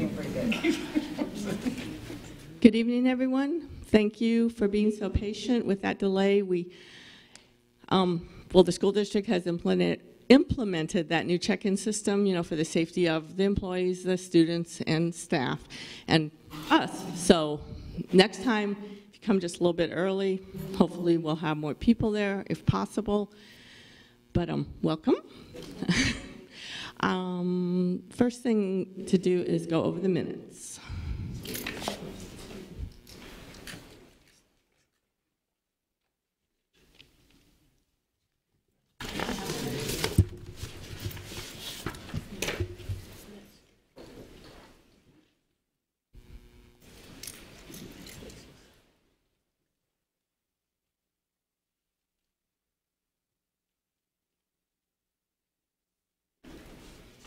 doing pretty good. Good evening, everyone. Thank you for being so patient with that delay. Well, the school district has implemented that new check-in system, for the safety of the employees, the students, and staff, and us. So next time, if you come just a little bit early, hopefully we'll have more people there if possible. But welcome. First thing to do is go over the minutes.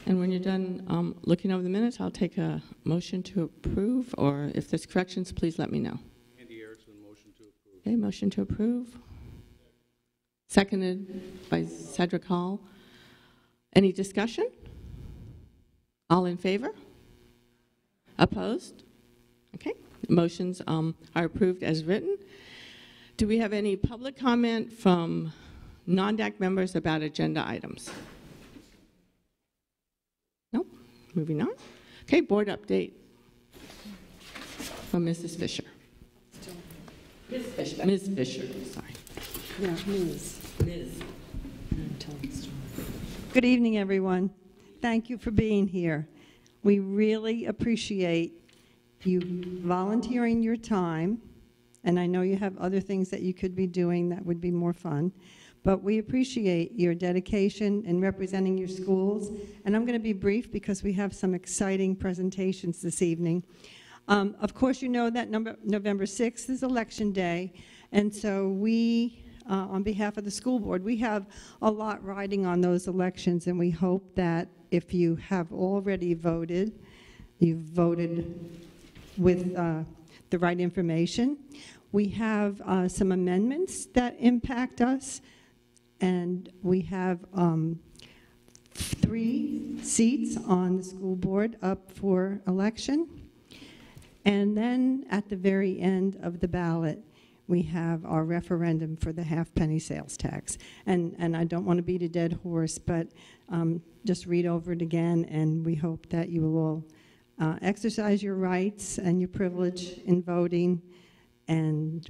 And when you're done looking over the minutes, I'll take a motion to approve, or if there's corrections, please let me know. Andy Erickson, motion to approve. Okay, motion to approve. Seconded by Cedric Hall. Any discussion? All in favor? Opposed? Okay, motions are approved as written. Do we have any public comment from non-DAC members about agenda items? Nope. Moving on. Okay, board update from Mrs. Fisher. Ms. Fisher. Ms. Fisher, sorry. Yeah, Ms. Ms. Good evening, everyone. Thank you for being here. We really appreciate you volunteering your time, and I know you have other things that you could be doing that would be more fun. But we appreciate your dedication in representing your schools. And I'm going to be brief because we have some exciting presentations this evening. Of course, you know that November 6th is Election Day. And so we, on behalf of the school board, we have a lot riding on those elections. And we hope that if you have already voted, you've voted with the right information. We have some amendments that impact us. And we have 3 seats on the school board up for election. And then at the very end of the ballot, we have our referendum for the half-penny sales tax. And I don't want to beat a dead horse, but just read over it again, and we hope that you will all exercise your rights and your privilege in voting. And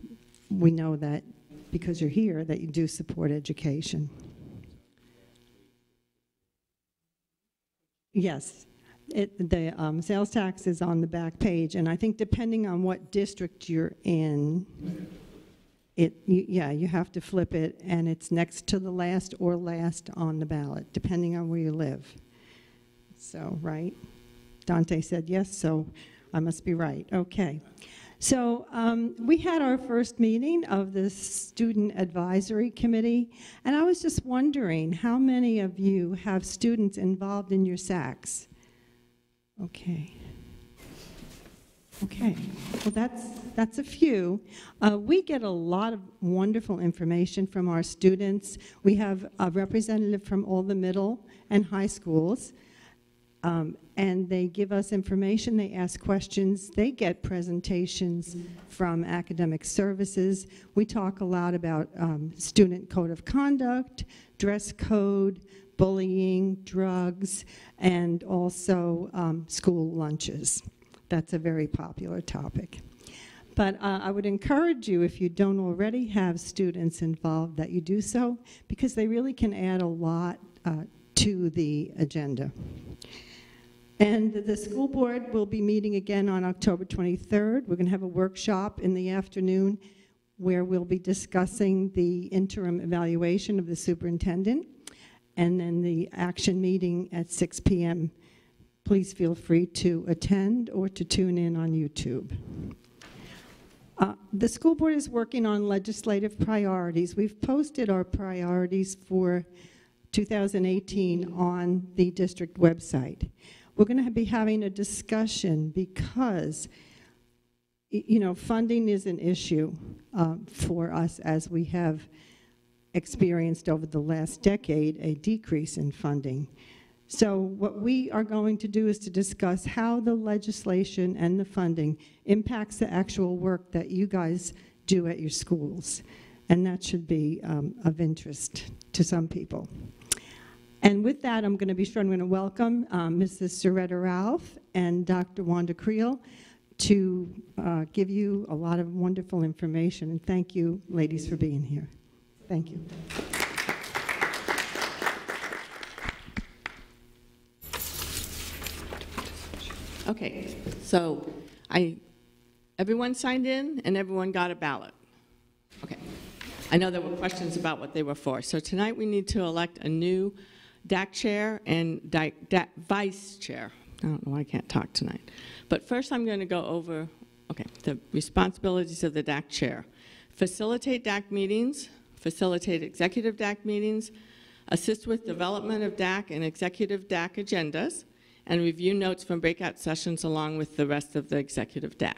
we know that because you're here, that you do support education. Yes, the sales tax is on the back page, and I think depending on what district you're in, you have to flip it, and it's next to the last or last on the ballot, depending on where you live. So, right? Dante said yes, so I must be right. Okay. So we had our first meeting of the Student Advisory Committee, and I was just wondering how many of you have students involved in your SACs? Okay. Okay, well that's a few. We get a lot of wonderful information from our students. We have a representative from all the middle and high schools. And they give us information, they ask questions, they get presentations from academic services. We talk a lot about student code of conduct, dress code, bullying, drugs, and also school lunches. That's a very popular topic. But I would encourage you, if you don't already have students involved, that you do so, because they really can add a lot to the agenda. And the school board will be meeting again on October 23rd. We're going to have a workshop in the afternoon where we'll be discussing the interim evaluation of the superintendent, and then the action meeting at 6 p.m. Please feel free to attend or to tune in on YouTube. The school board is working on legislative priorities. We've posted our priorities for 2018 on the district website. We're going to be having a discussion because, you know, funding is an issue for us, as we have experienced over the last decade a decrease in funding. So what we are going to do is to discuss how the legislation and the funding impacts the actual work that you guys do at your schools. And that should be of interest to some people. And with that, I'm going to be sure I'm going to welcome Mrs. Soretta Ralph and Dr. Wanda Creel to give you a lot of wonderful information. And thank you, ladies, for being here. Thank you. Okay, so everyone signed in and everyone got a ballot. Okay, I know there were questions about what they were for. So tonight we need to elect a new DAC chair and vice chair. I don't know why I can't talk tonight. But first I'm going to go over, the responsibilities of the DAC chair. Facilitate DAC meetings, facilitate executive DAC meetings, assist with development of DAC and executive DAC agendas, and review notes from breakout sessions along with the rest of the executive DAC.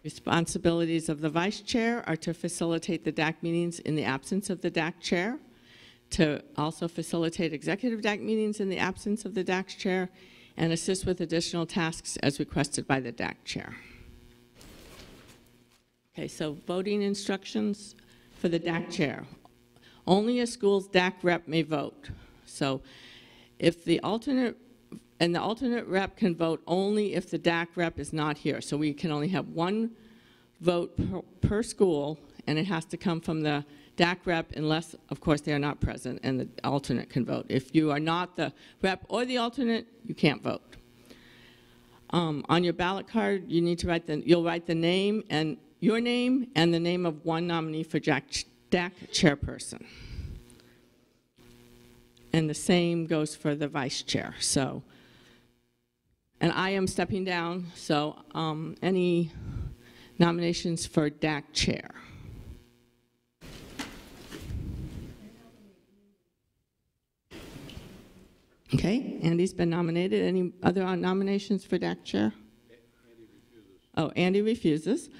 Responsibilities of the vice chair are to facilitate the DAC meetings in the absence of the DAC chair, to also facilitate executive DAC meetings in the absence of the DAC chair, and assist with additional tasks as requested by the DAC chair. Okay, so voting instructions for the DAC chair. Only a school's DAC rep may vote. So if the alternate rep can vote only if the DAC rep is not here. So we can only have one vote per school, and it has to come from the DAC rep unless, of course, they are not present and the alternate can vote. If you are not the rep or the alternate, you can't vote. On your ballot card, you need to you'll write the name and your name and the name of one nominee for DAC chairperson. And the same goes for the vice chair. So, and I am stepping down, so any nominations for DAC chair? Okay, Andy's been nominated. Any other nominations for DAC chair? Andy refuses. Oh, Andy refuses.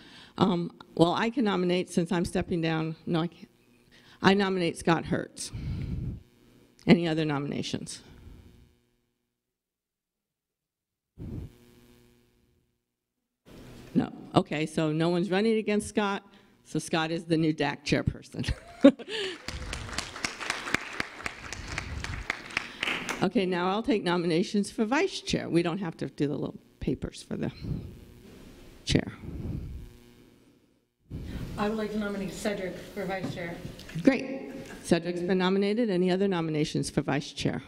Well, I can nominate since I'm stepping down. No, I can't. I nominate Scott Hertz. Any other nominations? No. Okay, so no one's running against Scott, so Scott is the new DAC chairperson. Okay, now I'll take nominations for vice chair. We don't have to do the little papers for the chair. I would like to nominate Cedric for vice chair. Great. Cedric's been nominated. Any other nominations for vice chair?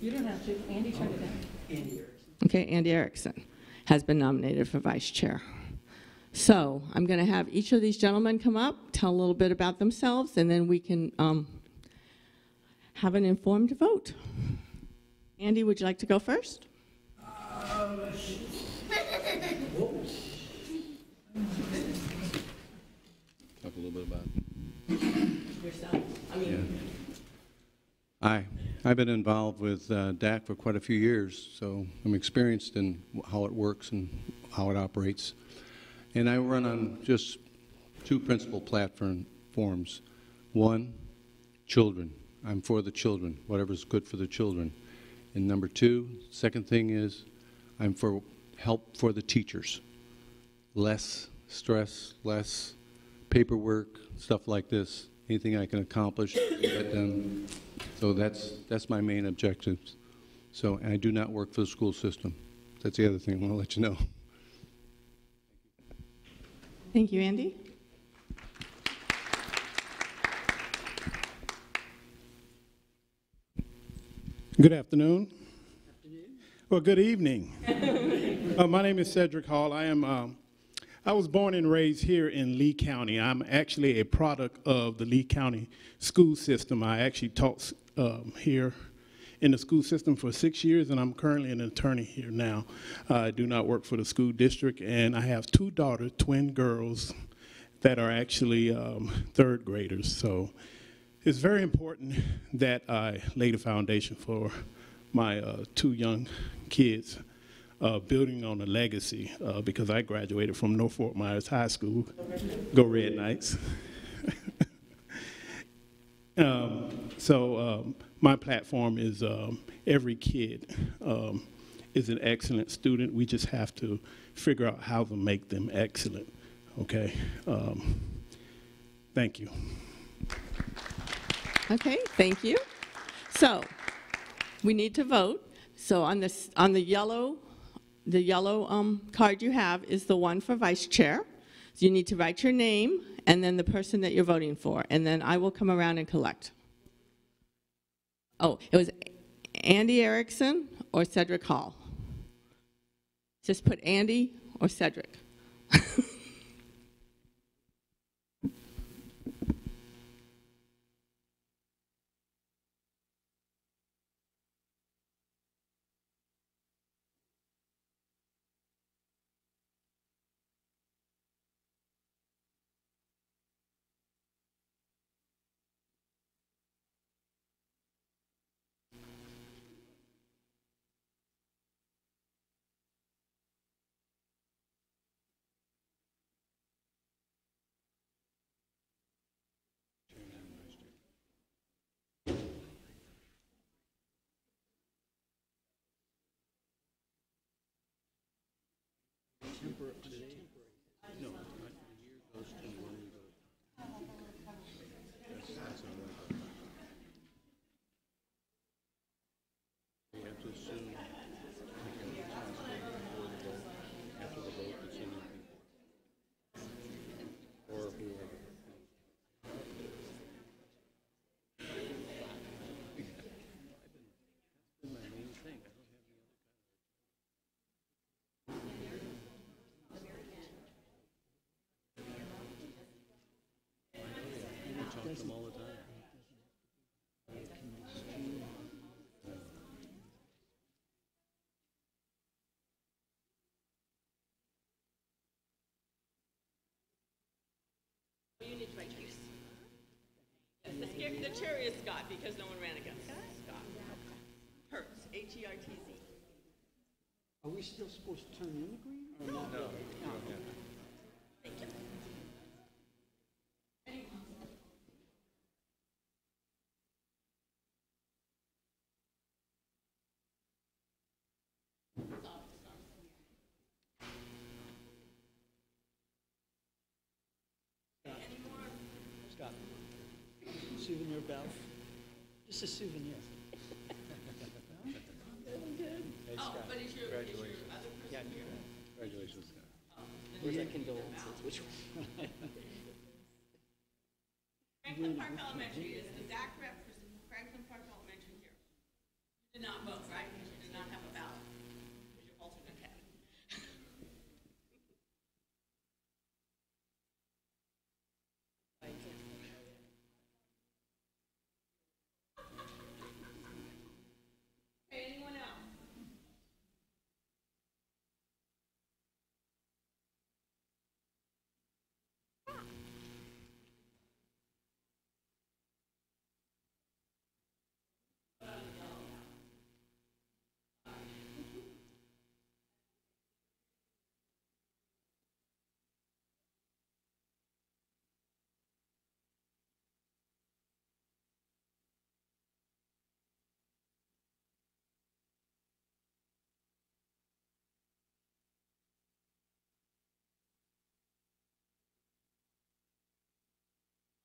You don't have to. Andy turned it down. Okay, Andy Erickson has been nominated for vice chair. So I'm going to have each of these gentlemen come up, tell a little bit about themselves, and then we can have an informed vote. Andy, would you like to go first? Talk a little bit about Yourself. I've been involved with DAC for quite a few years, so I'm experienced in how it works and how it operates. And I run on just two principal platforms. One, children. I'm for the children, whatever's good for the children. And number two, second thing is I'm for help for the teachers. Less stress, less paperwork, stuff like this. Anything I can accomplish, get done. So that's my main objectives. So, and I do not work for the school system. That's the other thing I want to let you know. Thank you, Andy. Good afternoon. Well, good evening. My name is Cedric Hall. I was born and raised here in Lee County. I'm actually a product of the Lee County school system. I actually taught here in the school system for 6 years, and I'm currently an attorney here now. I do not work for the school district, and I have two daughters, twin girls, that are actually third graders. So it's very important that I lay the foundation for my two young kids. building on a legacy, because I graduated from North Fort Myers High School. Go Red Knights. My platform is every kid is an excellent student. We just have to figure out how to make them excellent, okay? Thank you. Okay, thank you. So we need to vote. So on this, on the yellow card you have is the one for vice chair. So you need to write your name and then the person that you're voting for, and then I will come around and collect. Oh, it was Andy Erickson or Cedric Hall. Just put Andy or Cedric. Them all the time. You need to write yours. The chair is Scott because no one ran against Scott. Hertz, H-E-R-T-Z. Are we still supposed to turn in the green or not? No. Thank you. Scott, souvenir bell? Just a souvenir. Hey, Scott. But is your other person? Yeah, Congratulations, Scott. where's that condolences? Which one? Franklin Park Elementary is the DAC rep for Franklin Park Elementary here. You did not vote, right? Because you did not have a ballot. Because your alternate had it. Okay, anyone else?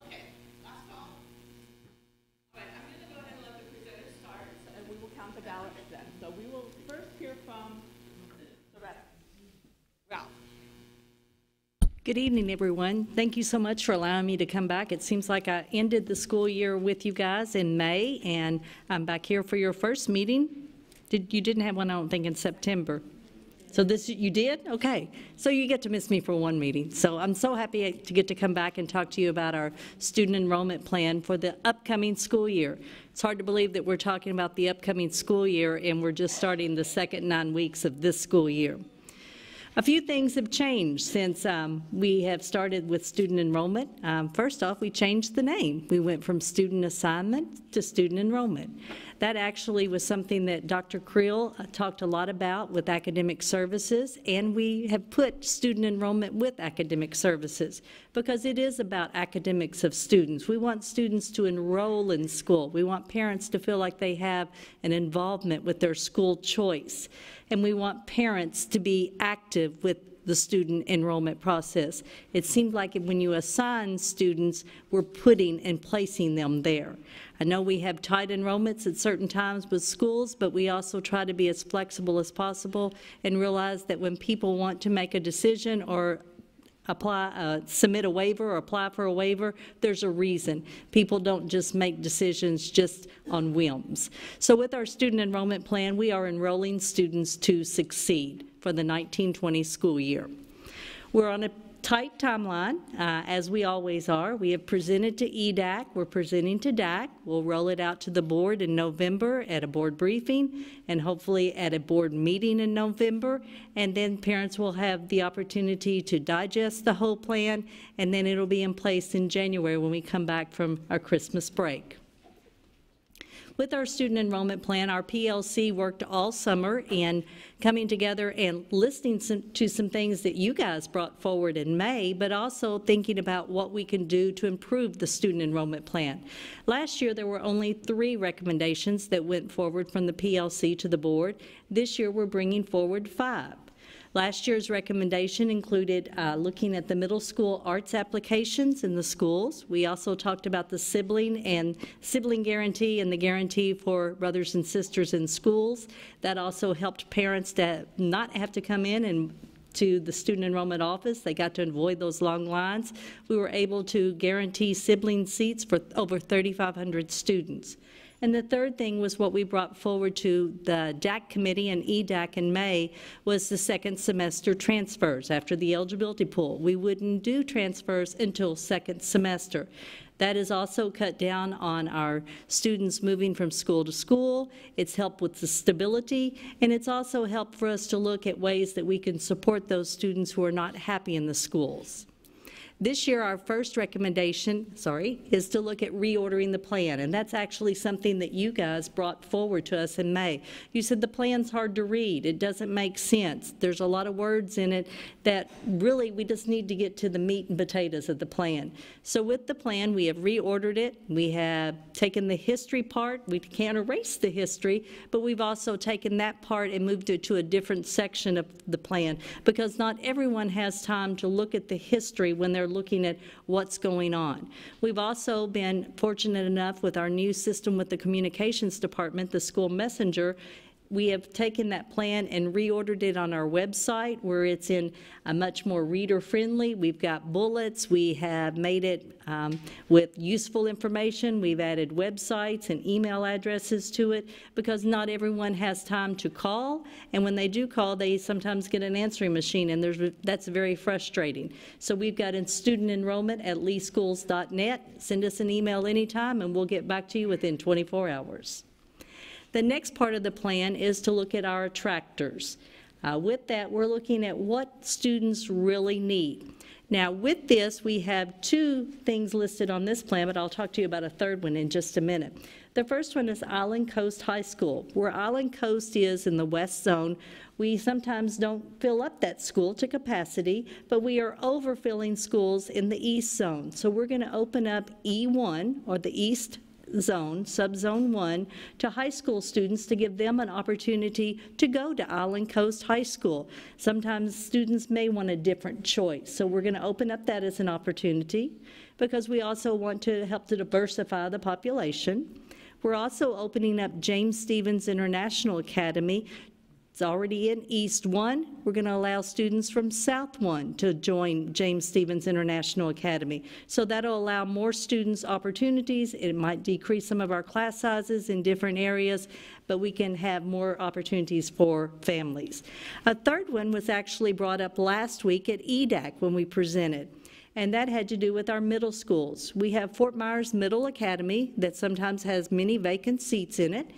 Okay, last call. All right, I'm going to go ahead and let the presenters start, and we will count the ballots then. So we will first hear from Loretta. Ralph. Good evening, everyone. Thank you so much for allowing me to come back. It seems like I ended the school year with you guys in May, and I'm back here for your first meeting. You didn't have one, I don't think, in September. So this, you did? Okay. So you get to miss me for one meeting. So I'm so happy to get to come back and talk to you about our student enrollment plan for the upcoming school year. It's hard to believe that we're talking about the upcoming school year and we're just starting the second 9 weeks of this school year. A few things have changed since we have started with student enrollment. First off, we changed the name. We went from student assignment to student enrollment. That actually was something that Dr. Creel talked a lot about with academic services, and we have put student enrollment with academic services because it is about academics of students. We want students to enroll in school. We want parents to feel like they have an involvement with their school choice. And we want parents to be active with the student enrollment process. It seemed like when you assign students, we're putting and placing them there. I know we have tight enrollments at certain times with schools, but we also try to be as flexible as possible and realize that when people want to make a decision or submit a waiver or apply for a waiver, there's a reason. People don't just make decisions just on whims. So with our student enrollment plan, we are enrolling students to succeed for the 1920 school year. We're on a tight timeline, as we always are. We have presented to EDAC, we're presenting to DAC. We'll roll it out to the board in November at a board briefing and hopefully at a board meeting in November. And then parents will have the opportunity to digest the whole plan, and then it'll be in place in January when we come back from our Christmas break. With our student enrollment plan, our PLC worked all summer in coming together and listening to some things that you guys brought forward in May, but also thinking about what we can do to improve the student enrollment plan. Last year, there were only 3 recommendations that went forward from the PLC to the board. This year, we're bringing forward 5. Last year's recommendation included looking at the middle school arts applications in the schools. We also talked about the sibling guarantee and the guarantee for brothers and sisters in schools. That also helped parents to not have to come in and to the student enrollment office. They got to avoid those long lines. We were able to guarantee sibling seats for over 3,500 students. And the third thing was what we brought forward to the DAC committee and EDAC in May was the second semester transfers after the eligibility pool. We wouldn't do transfers until second semester. That has also cut down on our students moving from school to school. It's helped with the stability, and it's also helped for us to look at ways that we can support those students who are not happy in the schools. This year, our first recommendation, is to look at reordering the plan, and that's actually something that you guys brought forward to us in May. You said the plan's hard to read. It doesn't make sense. There's a lot of words in it that really we just need to get to the meat and potatoes of the plan. So with the plan, we have reordered it. We have taken the history part. We can't erase the history, but we've also taken that part and moved it to a different section of the plan because not everyone has time to look at the history when they're looking at what's going on. We've also been fortunate enough with our new system with the communications department, the school messenger. We have taken that plan and reordered it on our website where it's in a much more reader-friendly. We've got bullets. We have made it with useful information. We've added websites and email addresses to it because not everyone has time to call, and when they do call, they sometimes get an answering machine, and that's very frustrating. So we've got in student enrollment at leeschools.net. Send us an email anytime, and we'll get back to you within 24 hours. The next part of the plan is to look at our attractors. With that, we're looking at what students really need. Now, with this, we have 2 things listed on this plan, but I'll talk to you about a third one in just a minute. The first one is Island Coast High School. Where Island Coast is in the west zone, we sometimes don't fill up that school to capacity, but we are overfilling schools in the east zone. So we're going to open up E1, or the east zone, subzone 1, to high school students to give them an opportunity to go to Island Coast High School. Sometimes students may want a different choice, so we're going to open up that as an opportunity because we also want to help to diversify the population. We're also opening up James Stephens International Academy. It's already in East 1. We're going to allow students from South 1 to join James Stephens International Academy. So that'll allow more students opportunities. It might decrease some of our class sizes in different areas, but we can have more opportunities for families. A third one was actually brought up last week at EDAC when we presented, and that had to do with our middle schools. We have Fort Myers Middle Academy that sometimes has many vacant seats in it.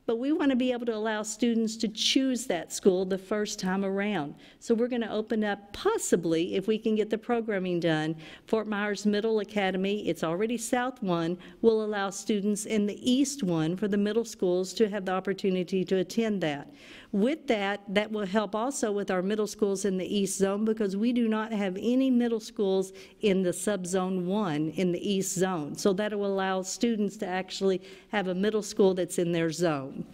but we want to be able to allow students to choose that school the first time around. So we're going to open up, possibly, if we can get the programming done, Fort Myers Middle Academy. It's already South one. Will allow students in the East one for the middle schools to have the opportunity to attend that. With that, that will help also with our middle schools in the East Zone, because we do not have any middle schools in the Subzone 1 in the East Zone. So that will allow students to actually have a middle school that's in their zone.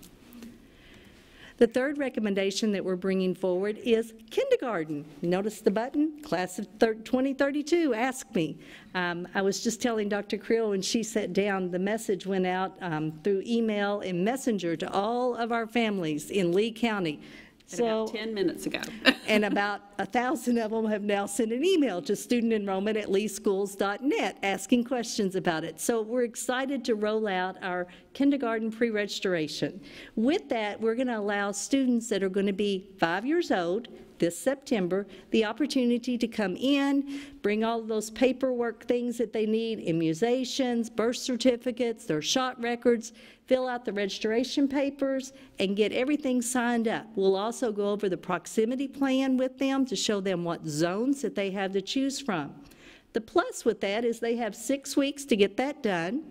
The third recommendation that we're bringing forward is kindergarten. Notice the button, class of 2032, ask me. I was just telling Dr. Creel when she sat down, the message went out through email and messenger to all of our families in Lee County. About 10 minutes ago. And about 1,000 of them have now sent an email to studentenrollment@leeschools.net asking questions about it. So we're excited to roll out our kindergarten pre-registration. With that, we're going to allow students that are going to be 5 years old this September the opportunity to come in, bring all of those paperwork things that they need, immunizations, birth certificates, their shot records, fill out the registration papers, and get everything signed up. We'll also go over the proximity plan with them to show them what zones that they have to choose from. The plus with that is they have 6 weeks to get that done,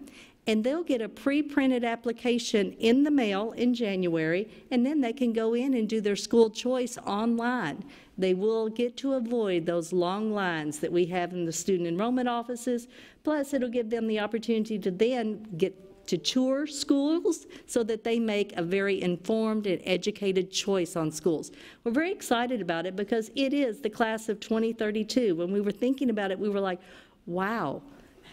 and they'll get a pre-printed application in the mail in January, and then they can go in and do their school choice online. They will get to avoid those long lines that we have in the student enrollment offices, plus it'll give them the opportunity to then get to tour schools so that they make a very informed and educated choice on schools. We're very excited about it because it is the class of 2032. When we were thinking about it, we were like, wow,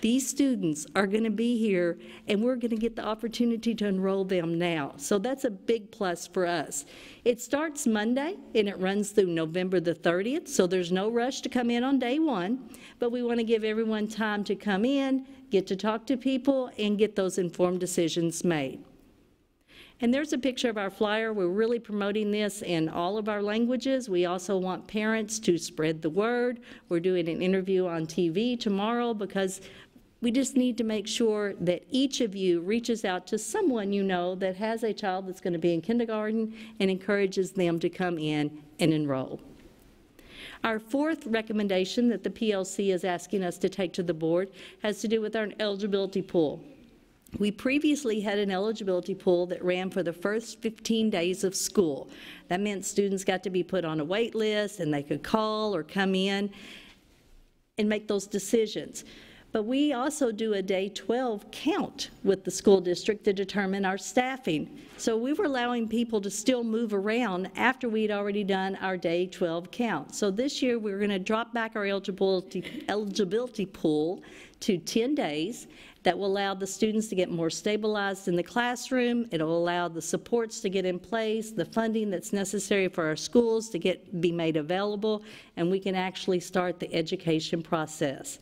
these students are going to be here and we're going to get the opportunity to enroll them now. So that's a big plus for us. It starts Monday and it runs through November the 30th, so there's no rush to come in on day one, but we want to give everyone time to come in, get to talk to people, and get those informed decisions made. And there's a picture of our flyer. We're really promoting this in all of our languages. We also want parents to spread the word. We're doing an interview on TV tomorrow because we just need to make sure that each of you reaches out to someone you know that has a child that's going to be in kindergarten and encourages them to come in and enroll. Our fourth recommendation that the PLC is asking us to take to the board has to do with our eligibility pool. We previously had an eligibility pool that ran for the first 15 days of school. That meant students got to be put on a wait list and they could call or come in and make those decisions. But we also do a day 12 count with the school district to determine our staffing. So we were allowing people to still move around after we'd already done our day 12 count. So this year we're going to drop back our eligibility pool to 10 days. That will allow the students to get more stabilized in the classroom. It'll allow the supports to get in place, the funding that's necessary for our schools to be made available, and we can actually start the education process.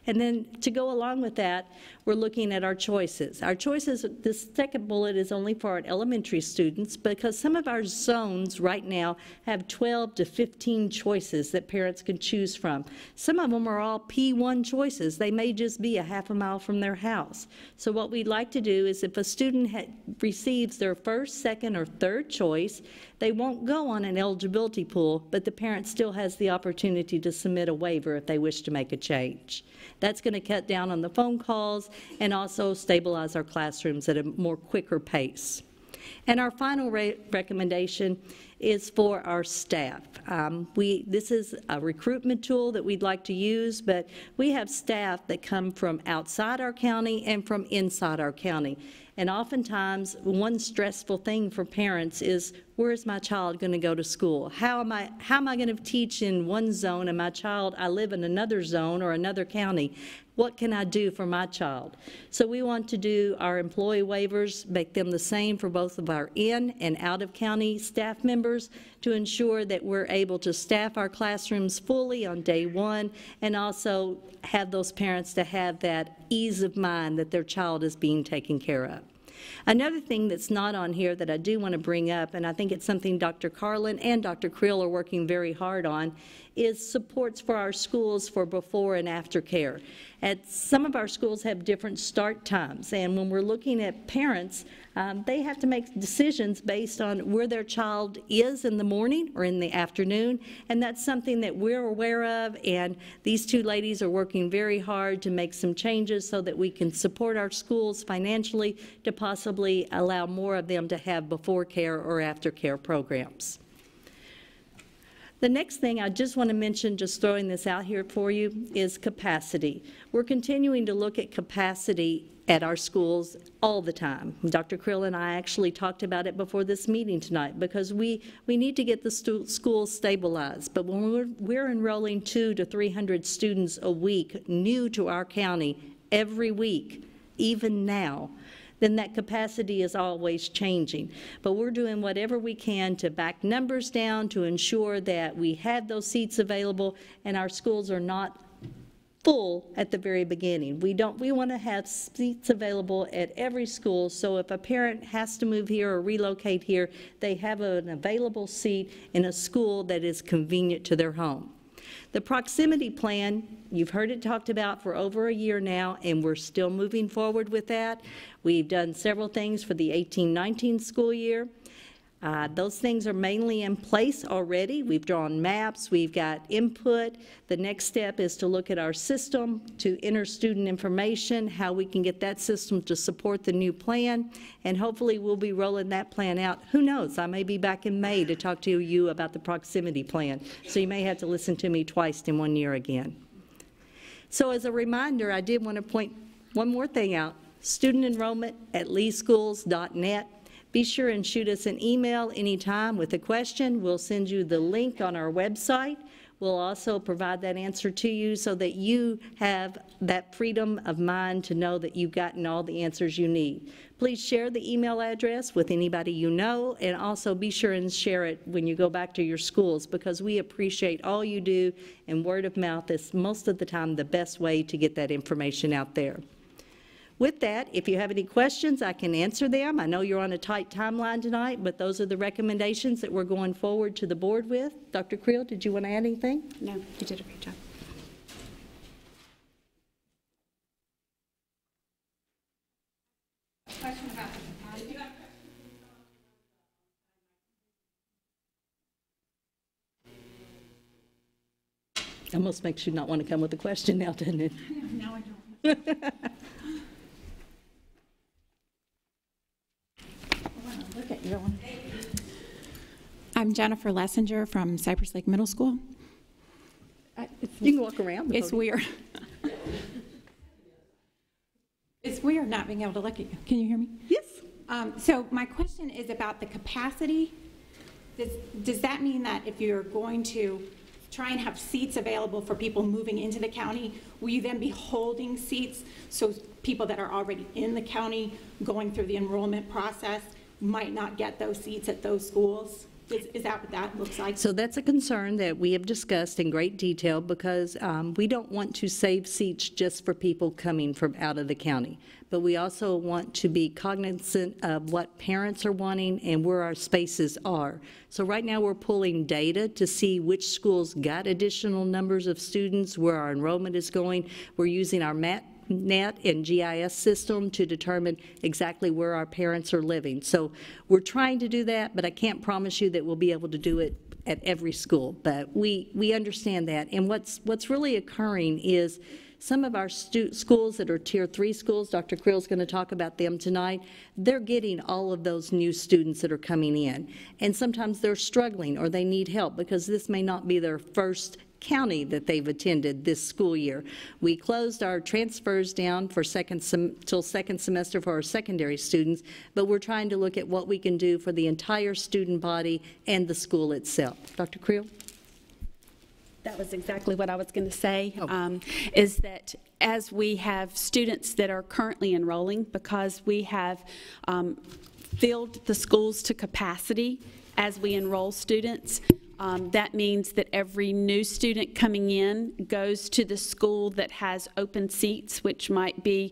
And then to go along with that, we're looking at our choices. Our choices, this second bullet is only for our elementary students because some of our zones right now have 12 to 15 choices that parents can choose from. Some of them are all P1 choices. They may just be a half a mile from their house. So what we'd like to do is if a student receives their first, second, or third choice, they won't go on an eligibility pool, but the parent still has the opportunity to submit a waiver if they wish to make a change. That's going to cut down on the phone calls and also stabilize our classrooms at a more quicker pace. And our final recommendation is for our staff. This is a recruitment tool that we'd like to use, but we have staff that come from outside our county and from inside our county. And oftentimes, one stressful thing for parents is, where is my child going to go to school? How am I going to teach in one zone and my child, I live in another zone or another county? What can I do for my child? So we want to do our employee waivers, make them the same for both of our in and out of county staff members to ensure that we're able to staff our classrooms fully on day one and also have those parents to have that ease of mind that their child is being taken care of. Another thing that's not on here that I do want to bring up, and I think it's something Dr. Carlin and Dr. Creel are working very hard on, is supports for our schools for before and after care. Some of our schools have different start times, and when we're looking at parents, they have to make decisions based on where their child is in the morning or in the afternoon, and that's something that we're aware of, and these two ladies are working very hard to make some changes so that we can support our schools financially to possibly allow more of them to have before care or after care programs. The next thing I just want to mention, just throwing this out here for you, is capacity. We're continuing to look at capacity at our schools all the time. Dr. Krill and I actually talked about it before this meeting tonight because we need to get the schools stabilized. But when we're enrolling 200 to 300 students a week new to our county every week, even now, then that capacity is always changing. But we're doing whatever we can to back numbers down to ensure that we have those seats available and our schools are not full at the very beginning. We want to have seats available at every school, so if a parent has to move here or relocate here, they have an available seat in a school that is convenient to their home. The proximity plan, you've heard it talked about for over a year now, and we're still moving forward with that. We've done several things for the 18-19 school year. Those things are mainly in place already. We've drawn maps, we've got input. The next step is to look at our system to enter student information, how we can get that system to support the new plan, and hopefully we'll be rolling that plan out. Who knows, I may be back in May to talk to you about the proximity plan, so you may have to listen to me twice in 1 year again. So as a reminder, I did want to point one more thing out. Student enrollment at leeschools.net. Be sure and shoot us an email anytime with a question. We'll send you the link on our website. We'll also provide that answer to you so that you have that freedom of mind to know that you've gotten all the answers you need. Please share the email address with anybody you know, and also be sure and share it when you go back to your schools because we appreciate all you do, and word of mouth is most of the time the best way to get that information out there. With that, if you have any questions, I can answer them. I know you're on a tight timeline tonight, but those are the recommendations that we're going forward to the board with. Dr. Creel, did you want to add anything? No, you did a great job. Question about Almost makes you not want to come with a question now, doesn't it? No, I don't. Look at you. I'm Jennifer Lessinger from Cypress Lake Middle School. You can walk around. It's weird. It's weird not being able to look at you. Can you hear me? Yes. So my question is about the capacity. Does that mean that if you're going to try and have seats available for people moving into the county, will you then be holding seats so people that are already in the county going through the enrollment process might not get those seats at those schools? Is that what that looks like? So that's a concern that we have discussed in great detail because we don't want to save seats just for people coming from out of the county. But we also want to be cognizant of what parents are wanting and where our spaces are. So right now we're pulling data to see which schools got additional numbers of students, where our enrollment is going. We're using our NET and GIS system to determine exactly where our parents are living. So we're trying to do that, but I can't promise you that we'll be able to do it at every school. But we understand that. And what's really occurring is some of our schools that are Tier 3 schools, Dr. Creel's going to talk about them tonight, they're getting all of those new students that are coming in. And sometimes they're struggling or they need help because this may not be their first county that they've attended this school year. We closed our transfers down for till second semester for our secondary students, but we're trying to look at what we can do for the entire student body and the school itself. Dr. Creel? That was exactly what I was going to say, is that as we have students that are currently enrolling, because we have filled the schools to capacity as we enroll students, that means that every new student coming in goes to the school that has open seats, which might be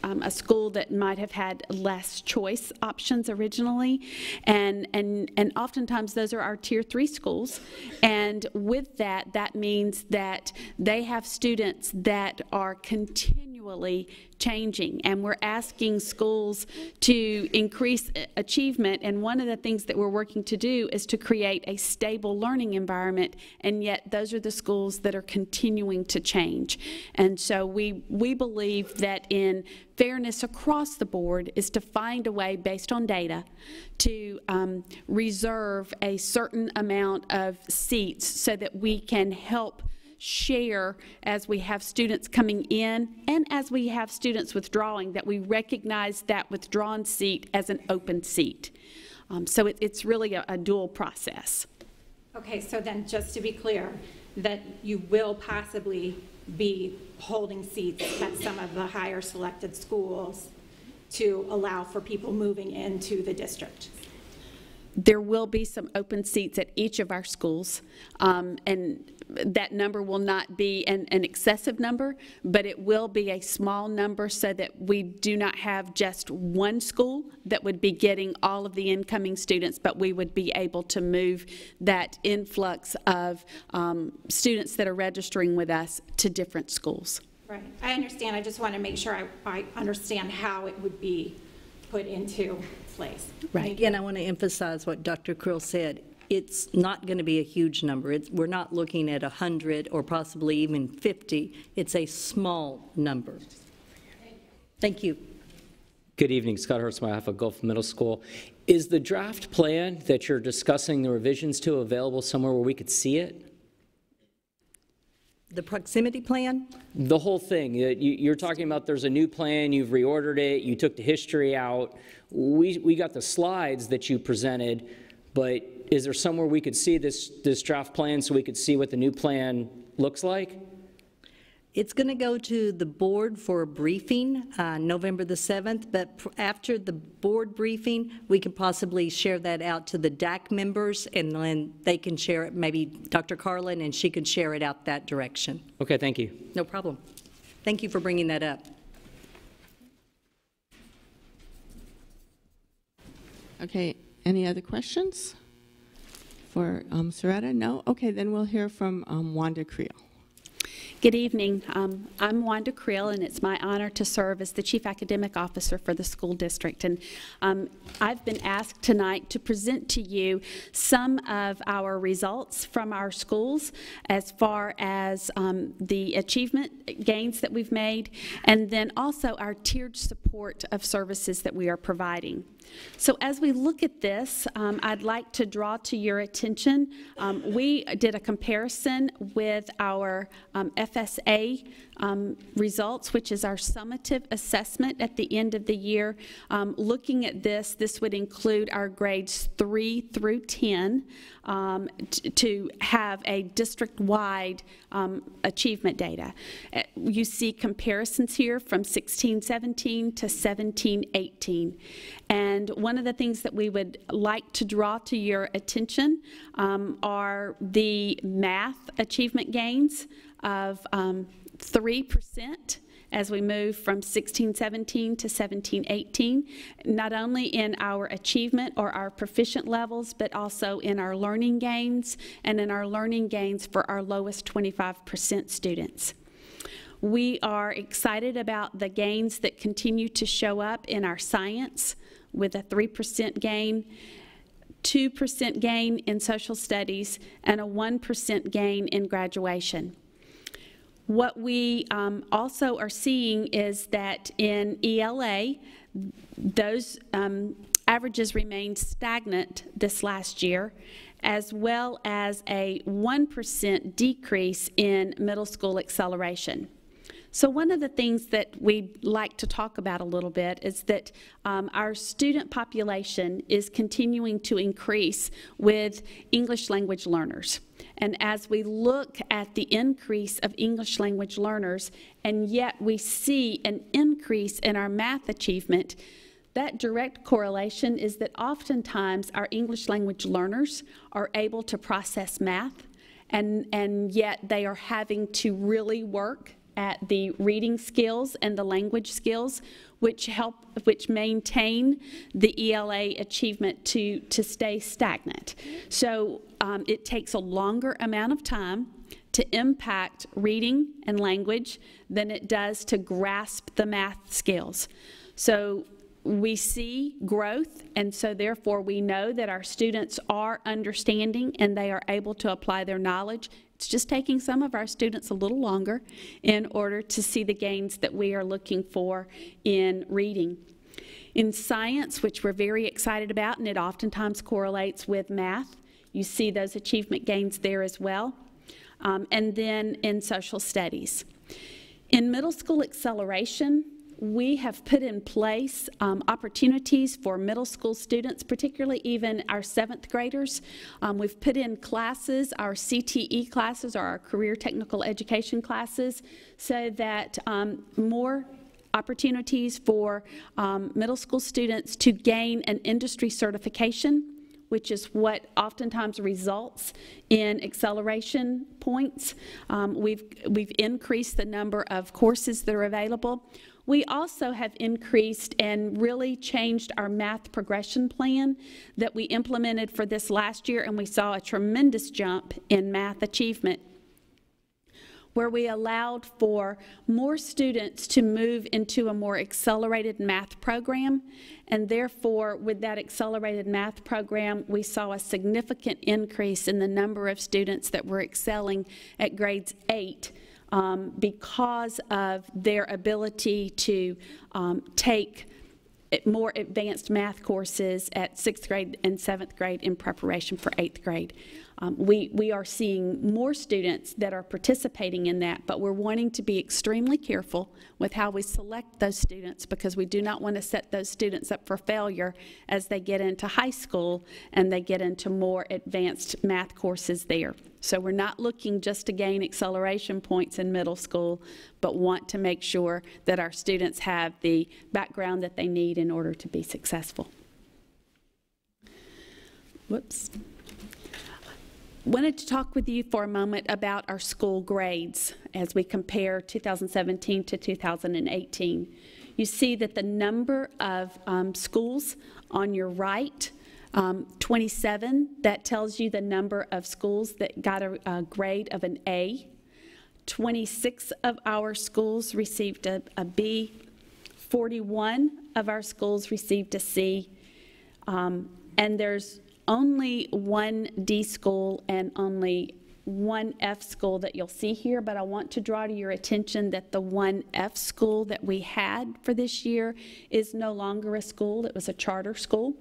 a school that might have had less choice options originally, and oftentimes those are our Tier 3 schools, and with that, that means that they have students that are continually changing, and we're asking schools to increase achievement, and one of the things that we're working to do is to create a stable learning environment, and yet those are the schools that are continuing to change. And so we believe that in fairness across the board is to find a way based on data to reserve a certain amount of seats so that we can help share as we have students coming in and as we have students withdrawing, that we recognize that withdrawn seat as an open seat. So it's really a dual process. Okay, so then just to be clear, that you will possibly be holding seats at some of the higher selected schools to allow for people moving into the district. There will be some open seats at each of our schools, and that number will not be an excessive number, but it will be a small number so that we do not have just one school that would be getting all of the incoming students, but we would be able to move that influx of students that are registering with us to different schools. Right, I understand. I just want to make sure I understand how it would be put into place. Right. Again, I want to emphasize what Dr. Krill said. It's not going to be a huge number. We're not looking at 100 or possibly even 50. It's a small number. Thank you. Good evening. Scott Hurst, on behalf of Gulf Middle School. Is the draft plan that you're discussing the revisions to available somewhere where we could see it? The proximity plan? The whole thing. You're talking about there's a new plan, you've reordered it, you took the history out. We got the slides that you presented, but is there somewhere we could see this draft plan so we could see what the new plan looks like? It's going to go to the board for a briefing November the 7th, but after the board briefing, we could possibly share that out to the DAC members, and then they can share it, maybe Dr. Carlin, and she could share it out that direction. Okay, thank you. No problem. Thank you for bringing that up. Okay, any other questions for Soretta? No? Okay, then we'll hear from Wanda Creel. Good evening. I'm Wanda Krill, and it's my honor to serve as the Chief Academic Officer for the school district. And I've been asked tonight to present to you some of our results from our schools as far as the achievement gains that we've made, and then also our tiered support of services that we are providing. So as we look at this, I'd like to draw to your attention, we did a comparison with our FSA results, which is our summative assessment at the end of the year. Looking at this would include our grades 3 through 10 to have a district-wide achievement data. You see comparisons here from 16-17 to 17-18. And one of the things that we would like to draw to your attention are the math achievement gains of 3% as we move from 16-17 to 17-18, not only in our achievement or our proficient levels, but also in our learning gains and in our learning gains for our lowest 25% students. We are excited about the gains that continue to show up in our science with a 3% gain, 2% gain in social studies, and a 1% gain in graduation. What we also are seeing is that in ELA, those averages remained stagnant this last year, as well as a 1% decrease in middle school acceleration. So one of the things that we'd like to talk about a little bit is that our student population is continuing to increase with English language learners. And as we look at the increase of English language learners, and yet we see an increase in our math achievement, that direct correlation is that oftentimes our English language learners are able to process math, and yet they are having to really work at the reading skills and the language skills, which maintain the ELA achievement to stay stagnant. So it takes a longer amount of time to impact reading and language than it does to grasp the math skills. So we see growth, and so therefore we know that our students are understanding and they are able to apply their knowledge. It's just taking some of our students a little longer in order to see the gains that we are looking for in reading. In science, which we're very excited about, and it oftentimes correlates with math, you see those achievement gains there as well. And then in social studies. In middle school acceleration, we have put in place opportunities for middle school students, particularly even our 7th graders. We've put in classes, our CTE classes, or our career technical education classes, so that more opportunities for middle school students to gain an industry certification, which is what oftentimes results in acceleration points. We've increased the number of courses that are available. We also have increased and really changed our math progression plan that we implemented for this last year, and we saw a tremendous jump in math achievement, where we allowed for more students to move into a more accelerated math program. And therefore, with that accelerated math program, we saw a significant increase in the number of students that were excelling at grades 8 because of their ability to take more advanced math courses at 6th grade and 7th grade in preparation for 8th grade. We are seeing more students that are participating in that, but we're wanting to be extremely careful with how we select those students, because we do not want to set those students up for failure as they get into high school and they get into more advanced math courses there. So we're not looking just to gain acceleration points in middle school, but want to make sure that our students have the background that they need in order to be successful. Whoops. Wanted to talk with you for a moment about our school grades as we compare 2017 to 2018. You see that the number of schools on your right, 27, that tells you the number of schools that got a grade of an A. 26 of our schools received a B. 41 of our schools received a C. And there's only one D school and only one F school that you'll see here, but I want to draw to your attention that the one F school that we had for this year is no longer a school. It was a charter school,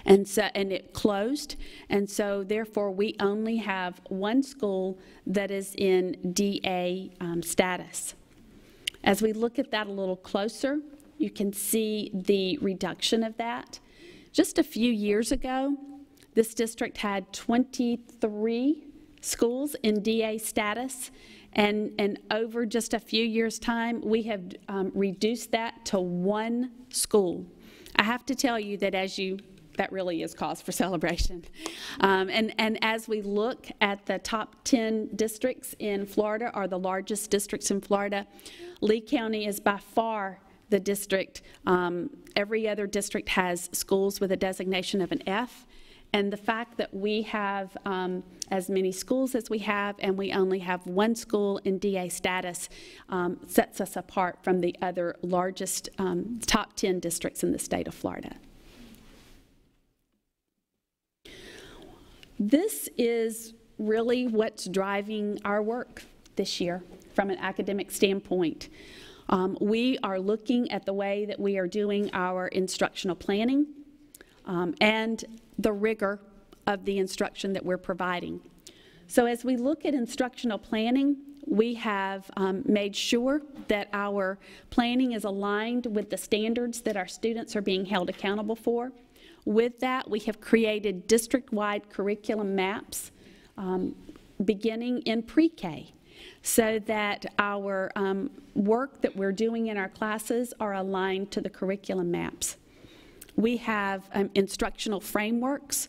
and it closed, and so therefore we only have one school that is in DA status. As we look at that a little closer, you can see the reduction of that. Just a few years ago, this district had 23 schools in DA status, and over just a few years' time, we have reduced that to one school. I have to tell you that that really is cause for celebration. And as we look at the top 10 districts in Florida, or the largest districts in Florida, Lee County is by far the district. Every other district has schools with a designation of an F, and the fact that we have as many schools as we have, and we only have one school in DA status, sets us apart from the other largest top 10 districts in the state of Florida. This is really what's driving our work this year from an academic standpoint. We are looking at the way that we are doing our instructional planning and the rigor of the instruction that we're providing. So as we look at instructional planning, we have made sure that our planning is aligned with the standards that our students are being held accountable for. With that, we have created district-wide curriculum maps beginning in pre-K, so that our work that we're doing in our classes are aligned to the curriculum maps. We have instructional frameworks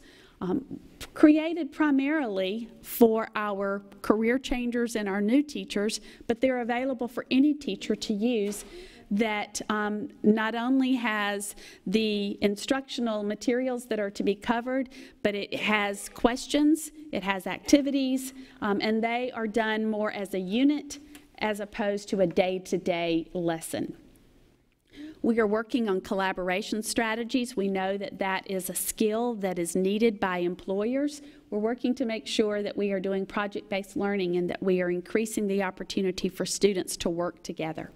created primarily for our career changers and our new teachers, but they're available for any teacher to use, that not only has the instructional materials that are to be covered, but it has questions, it has activities, and they are done more as a unit as opposed to a day-to-day lesson. We are working on collaboration strategies. We know that that is a skill that is needed by employers. We're working to make sure that we are doing project-based learning and that we are increasing the opportunity for students to work together.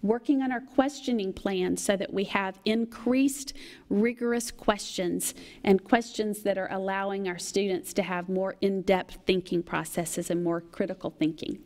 Working on our questioning plan so that we have increased rigorous questions and questions that are allowing our students to have more in-depth thinking processes and more critical thinking.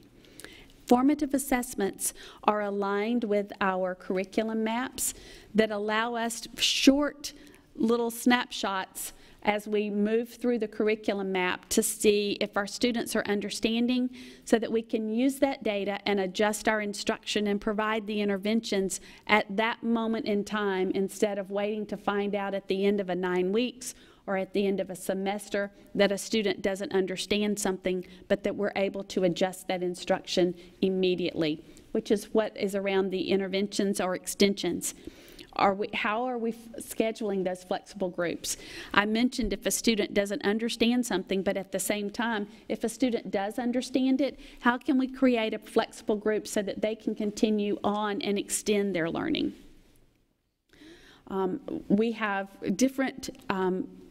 Formative assessments are aligned with our curriculum maps that allow us short little snapshots as we move through the curriculum map to see if our students are understanding, so that we can use that data and adjust our instruction and provide the interventions at that moment in time, instead of waiting to find out at the end of 9 weeks or at the end of a semester that a student doesn't understand something, but that we're able to adjust that instruction immediately, which is what is around the interventions or extensions. How are we scheduling those flexible groups? I mentioned if a student doesn't understand something, but at the same time, if a student does understand it, how can we create a flexible group so that they can continue on and extend their learning? We have different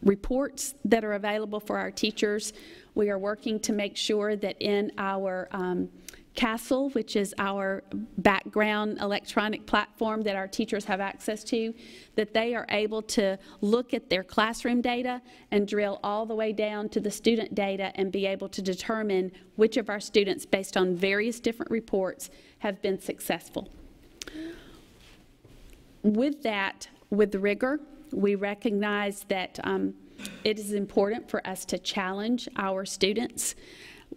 reports that are available for our teachers. We are working to make sure that in our Castle, which is our background electronic platform that our teachers have access to, that they are able to look at their classroom data and drill all the way down to the student data and be able to determine which of our students, based on various different reports, have been successful. With that, with rigor, we recognize that it is important for us to challenge our students.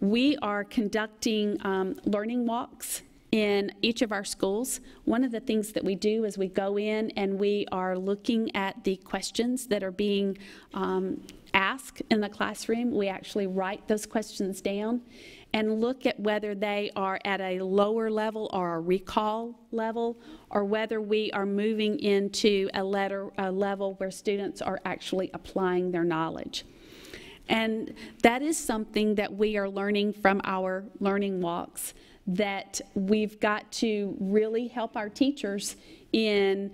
We are conducting learning walks in each of our schools. One of the things that we do is we go in and we are looking at the questions that are being asked in the classroom. We actually write those questions down and look at whether they are at a lower level or a recall level, or whether we are moving into a level where students are actually applying their knowledge. And that is something that we are learning from our learning walks, that we've got to really help our teachers in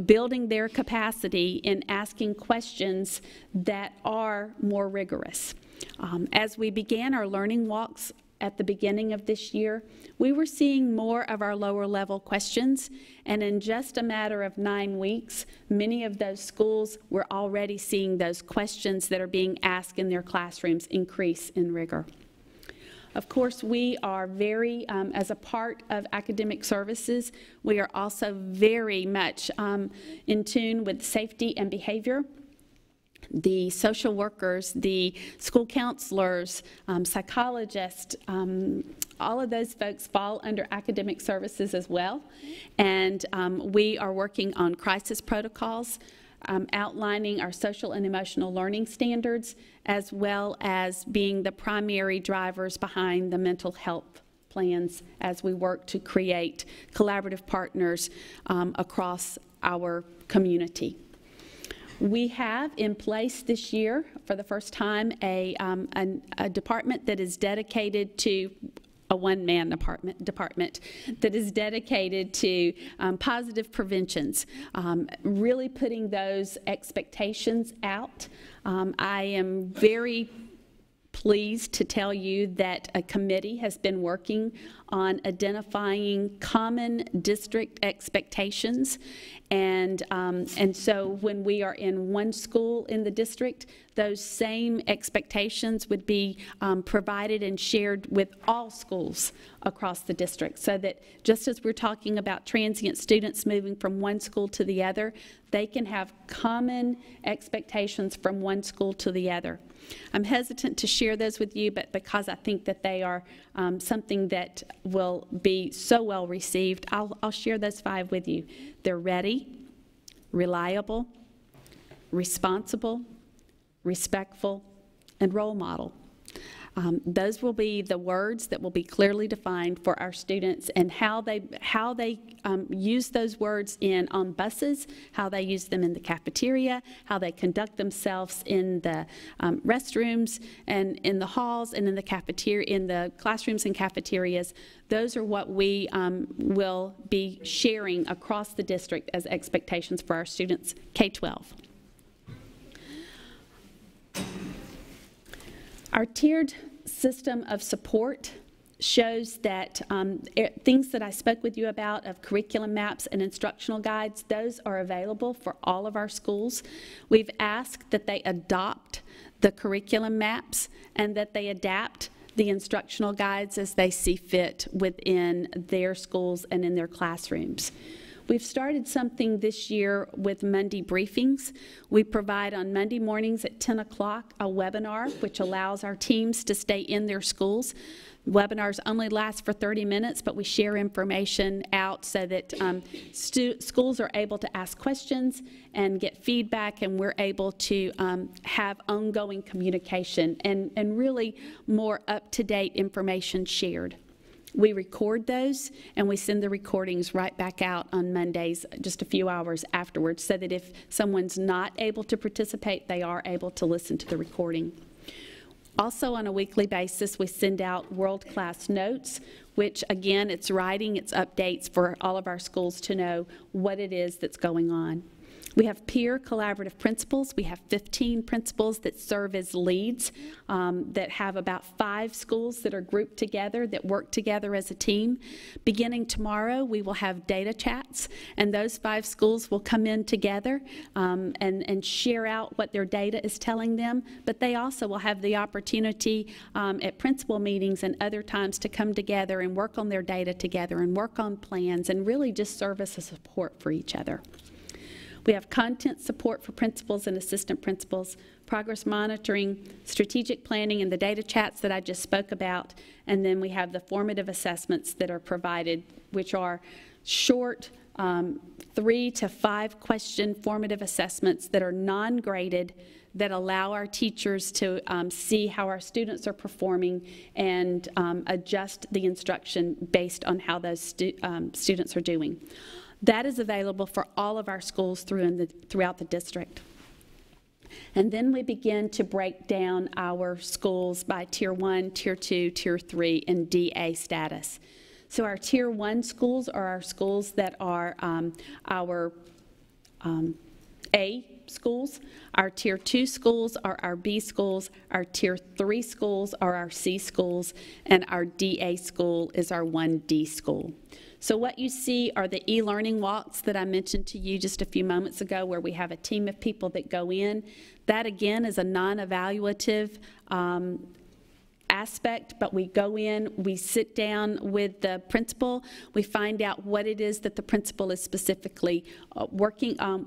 building their capacity in asking questions that are more rigorous. As we began our learning walks at the beginning of this year, we were seeing more of our lower level questions, and in just a matter of 9 weeks, many of those schools were already seeing those questions that are being asked in their classrooms increase in rigor. Of course, we are very, as a part of academic services, we are also very much in tune with safety and behavior. The social workers, the school counselors, psychologists, all of those folks fall under academic services as well. And we are working on crisis protocols, outlining our social and emotional learning standards, as well as being the primary drivers behind the mental health plans as we work to create collaborative partners across our community. We have in place this year, for the first time, a department that is dedicated to a one-man department that is dedicated to positive preventions, really putting those expectations out. I am very pleased to tell you that a committee has been working on identifying common district expectations, and so when we are in one school in the district, those same expectations would be provided and shared with all schools across the district, so that just as we're talking about transient students moving from one school to the other, they can have common expectations from one school to the other. I'm hesitant to share those with you, but because I think that they are something that will be so well received, I'll share those 5 with you. They're ready, reliable, responsible, respectful, and role model. Those will be the words that will be clearly defined for our students, and how they use those words on buses, how they use them in the cafeteria, how they conduct themselves in the restrooms and in the halls and in the cafeteria, in the classrooms and cafeterias. Those are what we will be sharing across the district as expectations for our students K-12. Our tiered system of support shows that things that I spoke with you about of curriculum maps and instructional guides, those are available for all of our schools. We've asked that they adopt the curriculum maps and that they adapt the instructional guides as they see fit within their schools and in their classrooms. We've started something this year with Monday briefings. We provide on Monday mornings at 10 o'clock a webinar which allows our teams to stay in their schools. Webinars only last for 30 minutes, but we share information out so that schools are able to ask questions and get feedback, and we're able to have ongoing communication and really more up-to-date information shared. We record those, and we send the recordings right back out on Mondays just a few hours afterwards, so that if someone's not able to participate, they are able to listen to the recording. Also, on a weekly basis, we send out world-class notes, which, again, it's writing, it's updates for all of our schools to know what it is that's going on. We have peer collaborative principals. We have 15 principals that serve as leads that have about 5 schools that are grouped together, that work together as a team. Beginning tomorrow, we will have data chats, and those 5 schools will come in together and share out what their data is telling them, but they also will have the opportunity at principal meetings and other times to come together and work on their data together and work on plans and really just serve as a support for each other. We have content support for principals and assistant principals, progress monitoring, strategic planning, and the data chats that I just spoke about. And then we have the formative assessments that are provided, which are short 3 to 5 question formative assessments that are non-graded, that allow our teachers to see how our students are performing and adjust the instruction based on how those students are doing. That is available for all of our schools throughout the district. And then we begin to break down our schools by Tier 1, Tier 2, Tier 3, and DA status. So our Tier 1 schools are our schools that are our A schools. Our Tier 2 schools are our B schools. Our Tier 3 schools are our C schools. And our DA school is our 1D school. So what you see are the e-learning walks that I mentioned to you just a few moments ago, where we have a team of people that go in. That, again, is a non-evaluative aspect, but we go in, we sit down with the principal, we find out what it is that the principal is specifically working on,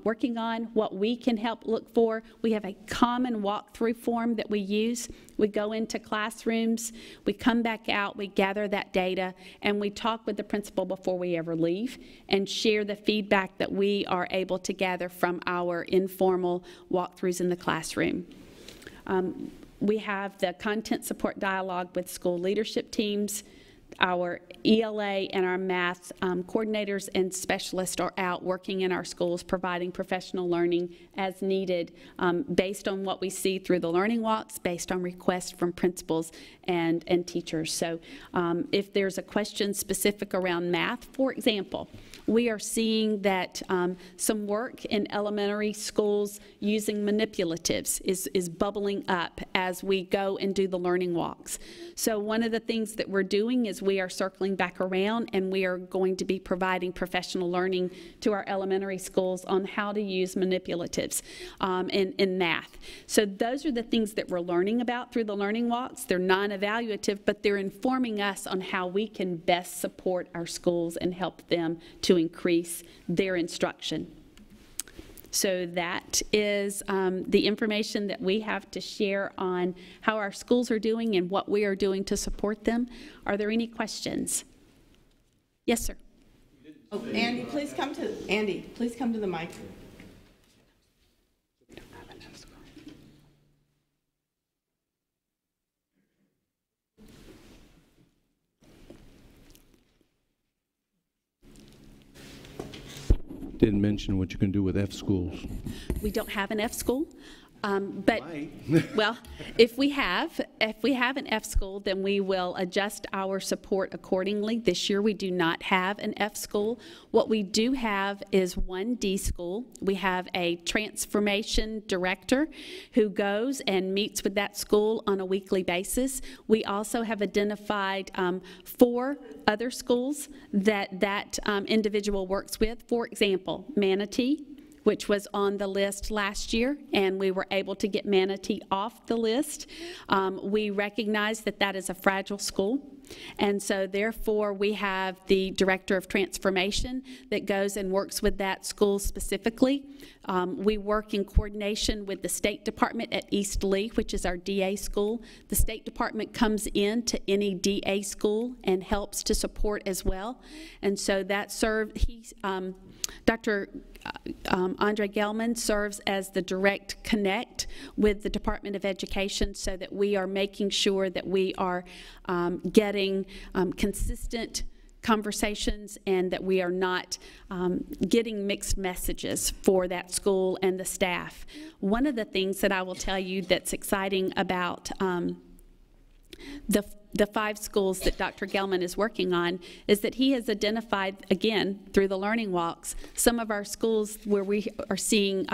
what we can help look for. We have a common walkthrough form that we use. We go into classrooms, we come back out, we gather that data, and we talk with the principal before we ever leave and share the feedback that we are able to gather from our informal walkthroughs in the classroom. We have the content support dialogue with school leadership teams. Our ELA and our math coordinators and specialists are out working in our schools, providing professional learning as needed based on what we see through the learning walks, based on requests from principals and teachers. So if there's a question specific around math, for example, we are seeing that some work in elementary schools using manipulatives is bubbling up as we go and do the learning walks. So one of the things that we're doing is we are circling back around, and we are going to be providing professional learning to our elementary schools on how to use manipulatives in math. So those are the things that we're learning about through the learning walks. They're non-evaluative, but they're informing us on how we can best support our schools and help them to increase their instruction. So that is the information that we have to share on how our schools are doing and what we are doing to support them. Are there any questions? Yes, sir. Oh, Andy, please come to the mic. didn't mention what you can do with F schools. We don't have an F school. But, well, if we have an F school, then we will adjust our support accordingly. This year, we do not have an F school. What we do have is one D school. We have a transformation director who goes and meets with that school on a weekly basis. We also have identified 4 other schools that individual works with. For example, Manatee, which was on the list last year, and we were able to get Manatee off the list. We recognize that that is a fragile school, and so therefore we have the Director of Transformation that goes and works with that school specifically. We work in coordination with the State Department at East Lee, which is our DA school. The State Department comes in to any DA school and helps to support as well, and so that Dr. Andre Gelman serves as the direct connect with the Department of Education so that we are making sure that we are getting consistent conversations and that we are not getting mixed messages for that school and the staff. One of the things that I will tell you that's exciting about the 5 schools that Dr. Gelman is working on is that he has identified, again, through the learning walks, some of our schools where we are seeing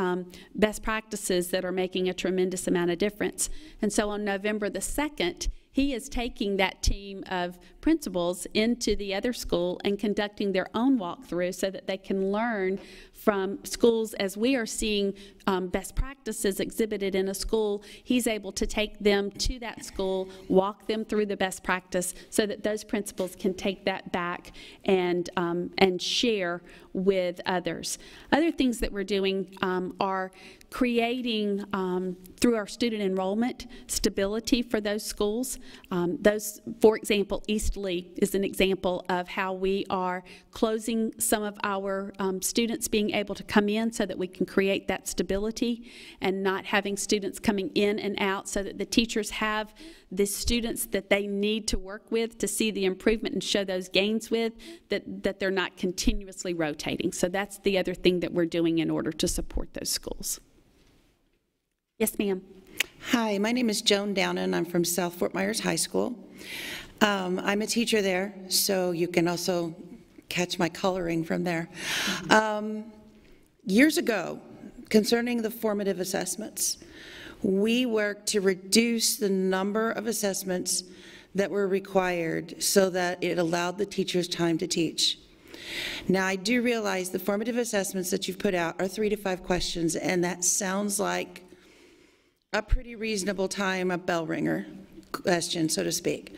best practices that are making a tremendous amount of difference. And so on November the 2nd, he is taking that team of principals into the other school and conducting their own walkthrough so that they can learn from schools. As we are seeing best practices exhibited in a school, he's able to take them to that school, walk them through the best practice so that those principals can take that back and share with others. Other things that we're doing are creating, through our student enrollment, stability for those schools. For example, East Lee is an example of how we are closing some of our students being able to come in so that we can create that stability and not having students coming in and out so that the teachers have the students that they need to work with to see the improvement and show those gains with, that they're not continuously rotating. So that's the other thing that we're doing in order to support those schools. Yes, ma'am. Hi, my name is Joan Downen. I'm from South Fort Myers High School. I'm a teacher there, so you can also catch my coloring from there. Years ago, concerning the formative assessments, we worked to reduce the number of assessments that were required so that it allowed the teachers time to teach. Now, I do realize the formative assessments that you've put out are 3 to 5 questions, and that sounds like a pretty reasonable time, a bell ringer question, so to speak.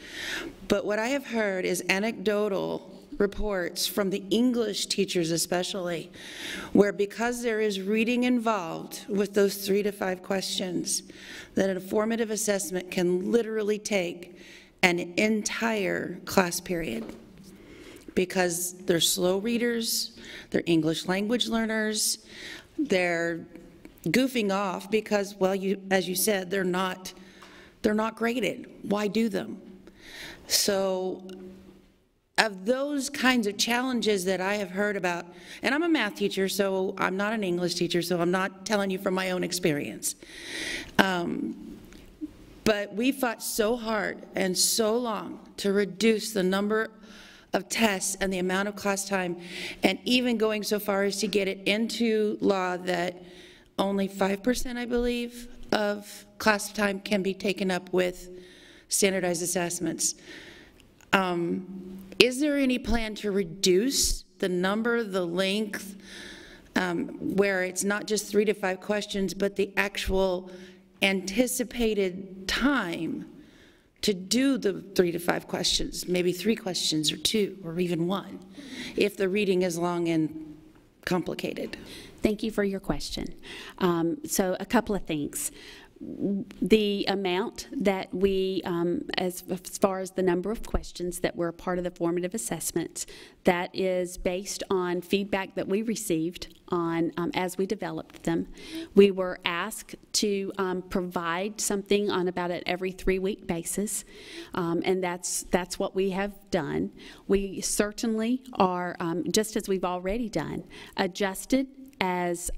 But what I have heard is anecdotal reports from the English teachers especially, where because there is reading involved with those 3 to 5 questions, that a formative assessment can literally take an entire class period. Because they're slow readers, they're English language learners, they're goofing off because, well, as you said, they're not graded. Why do them? So of those kinds of challenges that I have heard about, and I'm a math teacher, so I'm not an English teacher, so I'm not telling you from my own experience. But we fought so hard and so long to reduce the number of tests and the amount of class time, and even going so far as to get it into law that only 5%, I believe, of class time can be taken up with standardized assessments. Is there any plan to reduce the number, the length, where it's not just 3 to 5 questions, but the actual anticipated time to do the 3 to 5 questions, maybe 3 questions or 2 or even 1, if the reading is long and complicated? Thank you for your question. So a couple of things. the amount that we, as far as the number of questions that were a part of the formative assessments, that is based on feedback that we received on as we developed them. We were asked to provide something on about an every 3-week basis, and that's what we have done. We certainly are, just as we've already done, adjusted as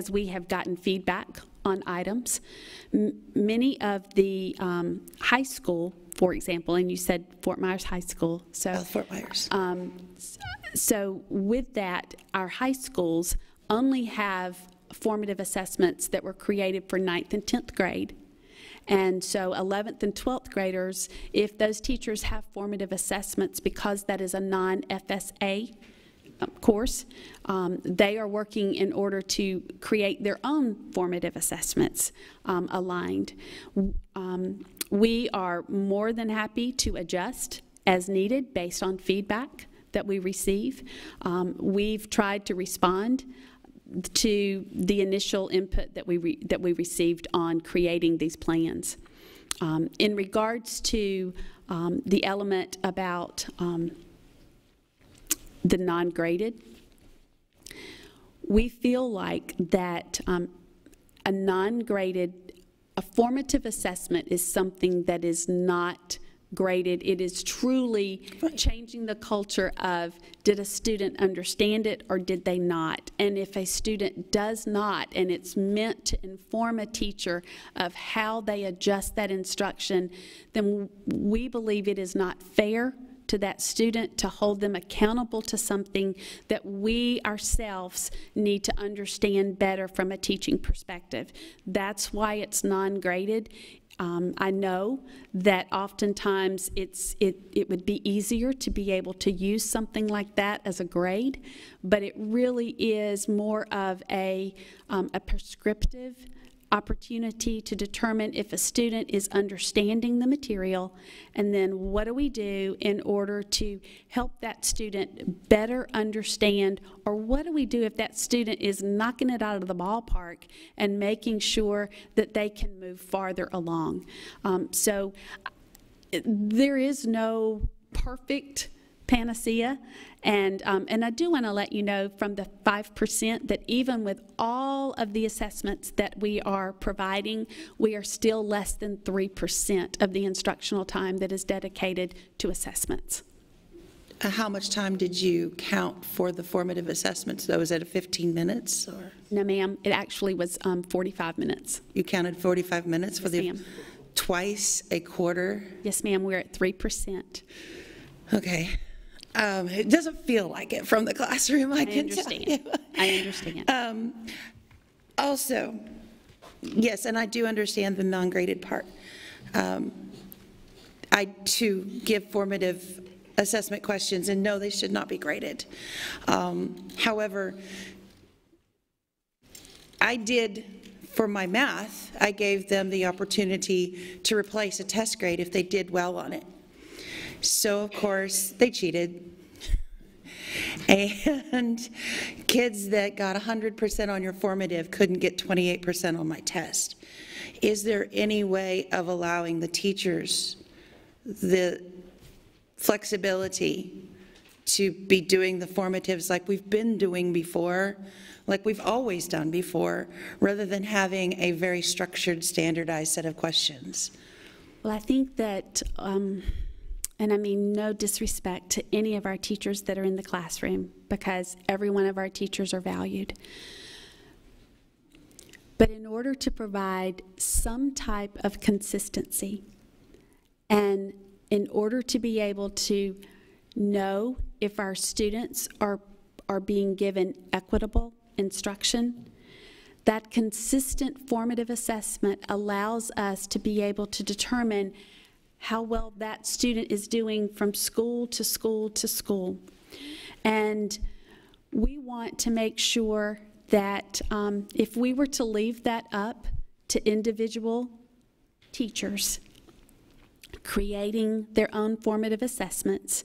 we have gotten feedback on items. Many of the high school, for example, and you said Fort Myers High School. So Fort Myers. So with that, our high schools only have formative assessments that were created for 9th and 10th grade. And so 11th and 12th graders, if those teachers have formative assessments, because that is a non-FSA course, they are working in order to create their own formative assessments aligned. We are more than happy to adjust as needed based on feedback that we receive. We've tried to respond to the initial input that we received on creating these plans. In regards to the element about the non-graded, we feel like that a non-graded, a formative assessment is something that is not graded. It is truly changing the culture of, did a student understand it or did they not? And if a student does not, and it's meant to inform a teacher of how they adjust that instruction, then we believe it is not fair to that student to hold them accountable to something that we ourselves need to understand better from a teaching perspective. That's why it's non-graded. I know that oftentimes it would be easier to be able to use something like that as a grade, but it really is more of a prescriptive opportunity to determine if a student is understanding the material, and then what do we do in order to help that student better understand, or what do we do if that student is knocking it out of the ballpark and making sure that they can move farther along. So there is no perfect panacea, and I do want to let you know from the 5% that even with all of the assessments that we are providing, we are still less than 3% of the instructional time that is dedicated to assessments. How much time did you count for the formative assessments, though? Was it 15 minutes? Or? No, ma'am. It actually was 45 minutes. You counted 45 minutes for the ma'am. Twice a quarter? Yes, ma'am. We're at 3%. Okay. It doesn't feel like it from the classroom, I can understand. tell you. I understand. Also, yes, and I do understand the non-graded part. I, too, give formative assessment questions, and no, they should not be graded. However, I did, for my math, I gave them the opportunity to replace a test grade if they did well on it. So, of course, they cheated. And kids that got 100% on your formative couldn't get 28% on my test. Is there any way of allowing the teachers the flexibility to be doing the formatives like we've been doing before, like we've always done before, rather than having a very structured, standardized set of questions? Well, I think that, and I mean no disrespect to any of our teachers that are in the classroom, because every one of our teachers are valued. But in order to provide some type of consistency, and in order to be able to know if our students are being given equitable instruction, that consistent formative assessment allows us to be able to determine how well that student is doing from school to school to school. And we want to make sure that if we were to leave that up to individual teachers creating their own formative assessments,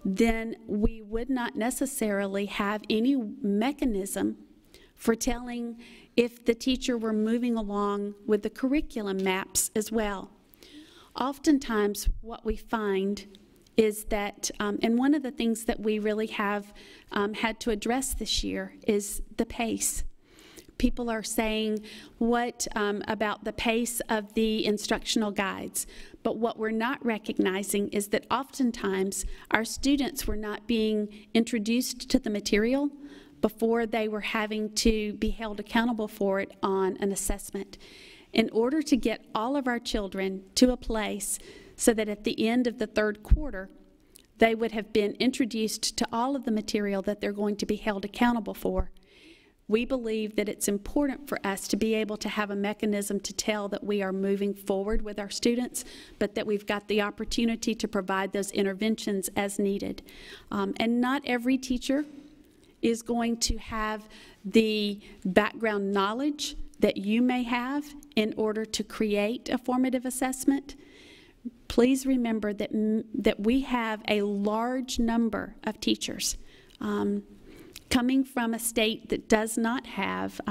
then we would not necessarily have any mechanism for telling if the teacher were moving along with the curriculum maps as well. Oftentimes, what we find is that, and one of the things that we really have had to address this year is the pace. People are saying what about the pace of the instructional guides, but what we're not recognizing is that oftentimes our students were not being introduced to the material before they were having to be held accountable for it on an assessment. In order to get all of our children to a place so that at the end of the third quarter, they would have been introduced to all of the material that they're going to be held accountable for, we believe that it's important for us to be able to have a mechanism to tell that we are moving forward with our students, but that we've got the opportunity to provide those interventions as needed. And not every teacher is going to have the background knowledge that you may have in order to create a formative assessment. Please remember that we have a large number of teachers coming from a state that does not have,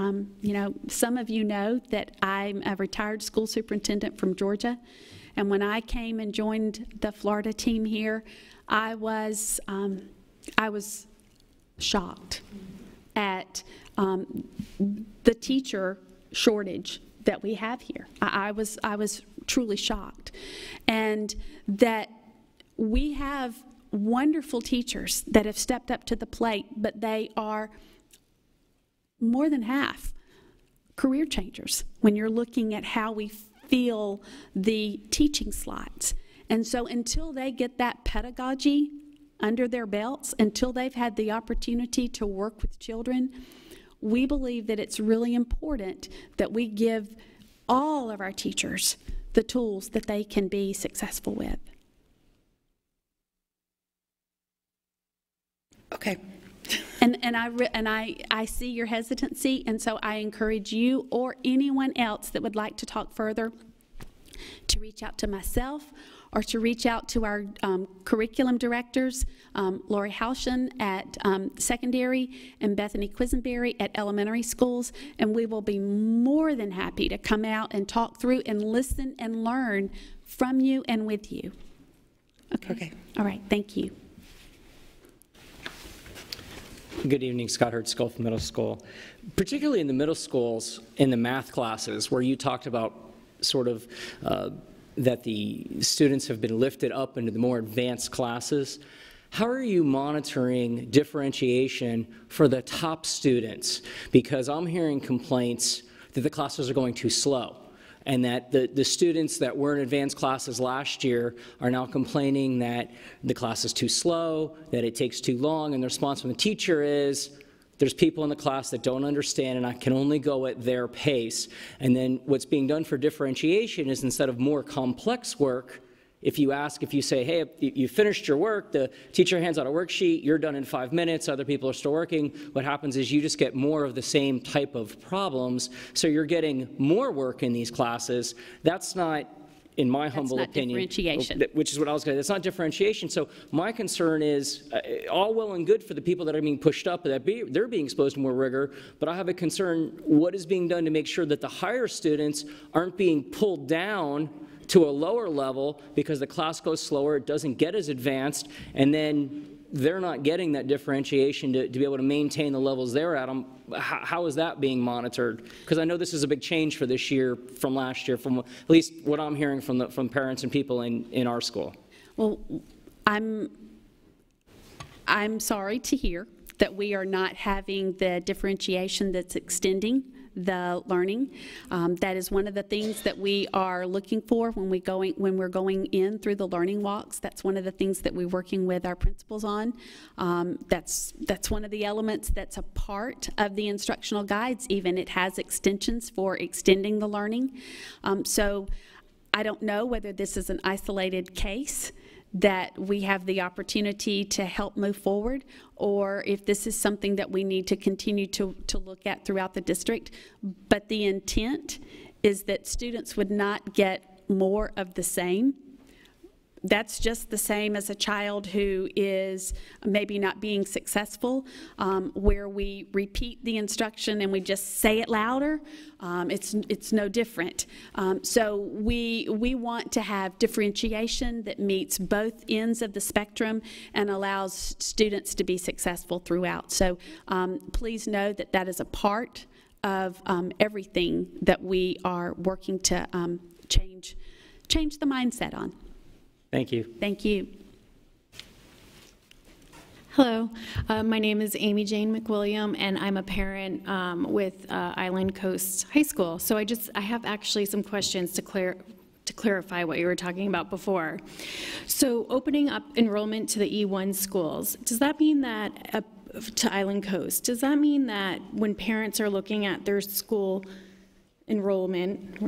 you know, some of you know that I'm a retired school superintendent from Georgia, and when I came and joined the Florida team here, I was shocked at the teacher shortage that we have here. I was truly shocked, and that we have wonderful teachers that have stepped up to the plate, but they are more than half career changers when you're looking at how we fill the teaching slots. And so until they get that pedagogy under their belts, until they've had the opportunity to work with children, we believe that it's really important that we give all of our teachers the tools that they can be successful with. Okay. And I see your hesitancy, and so I encourage you or anyone else that would like to talk further to reach out to myself or to reach out to our curriculum directors, Lori Haushen at secondary and Bethany Quisenberry at elementary schools, and we will be more than happy to come out and talk through and listen and learn from you and with you. Okay. All right, thank you. Good evening, Scott Hurd, Sculph Middle School. Particularly in the middle schools, in the math classes, where you talked about sort of that the students have been lifted up into the more advanced classes, how are you monitoring differentiation for the top students? Because I'm hearing complaints that the classes are going too slow, and that the students that were in advanced classes last year are now complaining that the class is too slow, that it takes too long, and the response from the teacher is, there's people in the class that don't understand and I can only go at their pace. And then what's being done for differentiation is, instead of more complex work, if you say, hey, you finished your work, the teacher hands out a worksheet, you're done in 5 minutes, other people are still working, what happens is you just get more of the same type of problems, so you're getting more work in these classes. That's not, in my humble opinion, differentiation. Which is what I was going to say. That's not differentiation. So my concern is, all well and good for the people that are being pushed up, that they're being exposed to more rigor, but I have a concern, what is being done to make sure that the higher students aren't being pulled down to a lower level because the class goes slower, it doesn't get as advanced, and then they're not getting that differentiation to be able to maintain the levels they're at. How is that being monitored? Because I know this is a big change for this year from last year, from at least what I'm hearing from parents and people in our school. Well, I'm sorry to hear that we are not having the differentiation that's extending the learning. That is one of the things that we are looking for when we're going in through the learning walks. That's one of the things that we're working with our principals on. That's one of the elements that's a part of the instructional guides. Even it has extensions for extending the learning. So I don't know whether this is an isolated case that we have the opportunity to help move forward, or if this is something that we need to continue to look at throughout the district. But the intent is that students would not get more of the same, that's just the same as a child who is maybe not being successful, where we repeat the instruction and we just say it louder. It's no different. So we want to have differentiation that meets both ends of the spectrum and allows students to be successful throughout. So please know that that is a part of everything that we are working to change the mindset on. Thank you. Thank you. Hello, my name is Amy Jane McWilliam, and I'm a parent with Island Coast High School. So I have actually some questions to clarify what you were talking about before. So opening up enrollment to the E1 schools, does that mean that, to Island Coast, does that mean that when parents are looking at their school enrollment,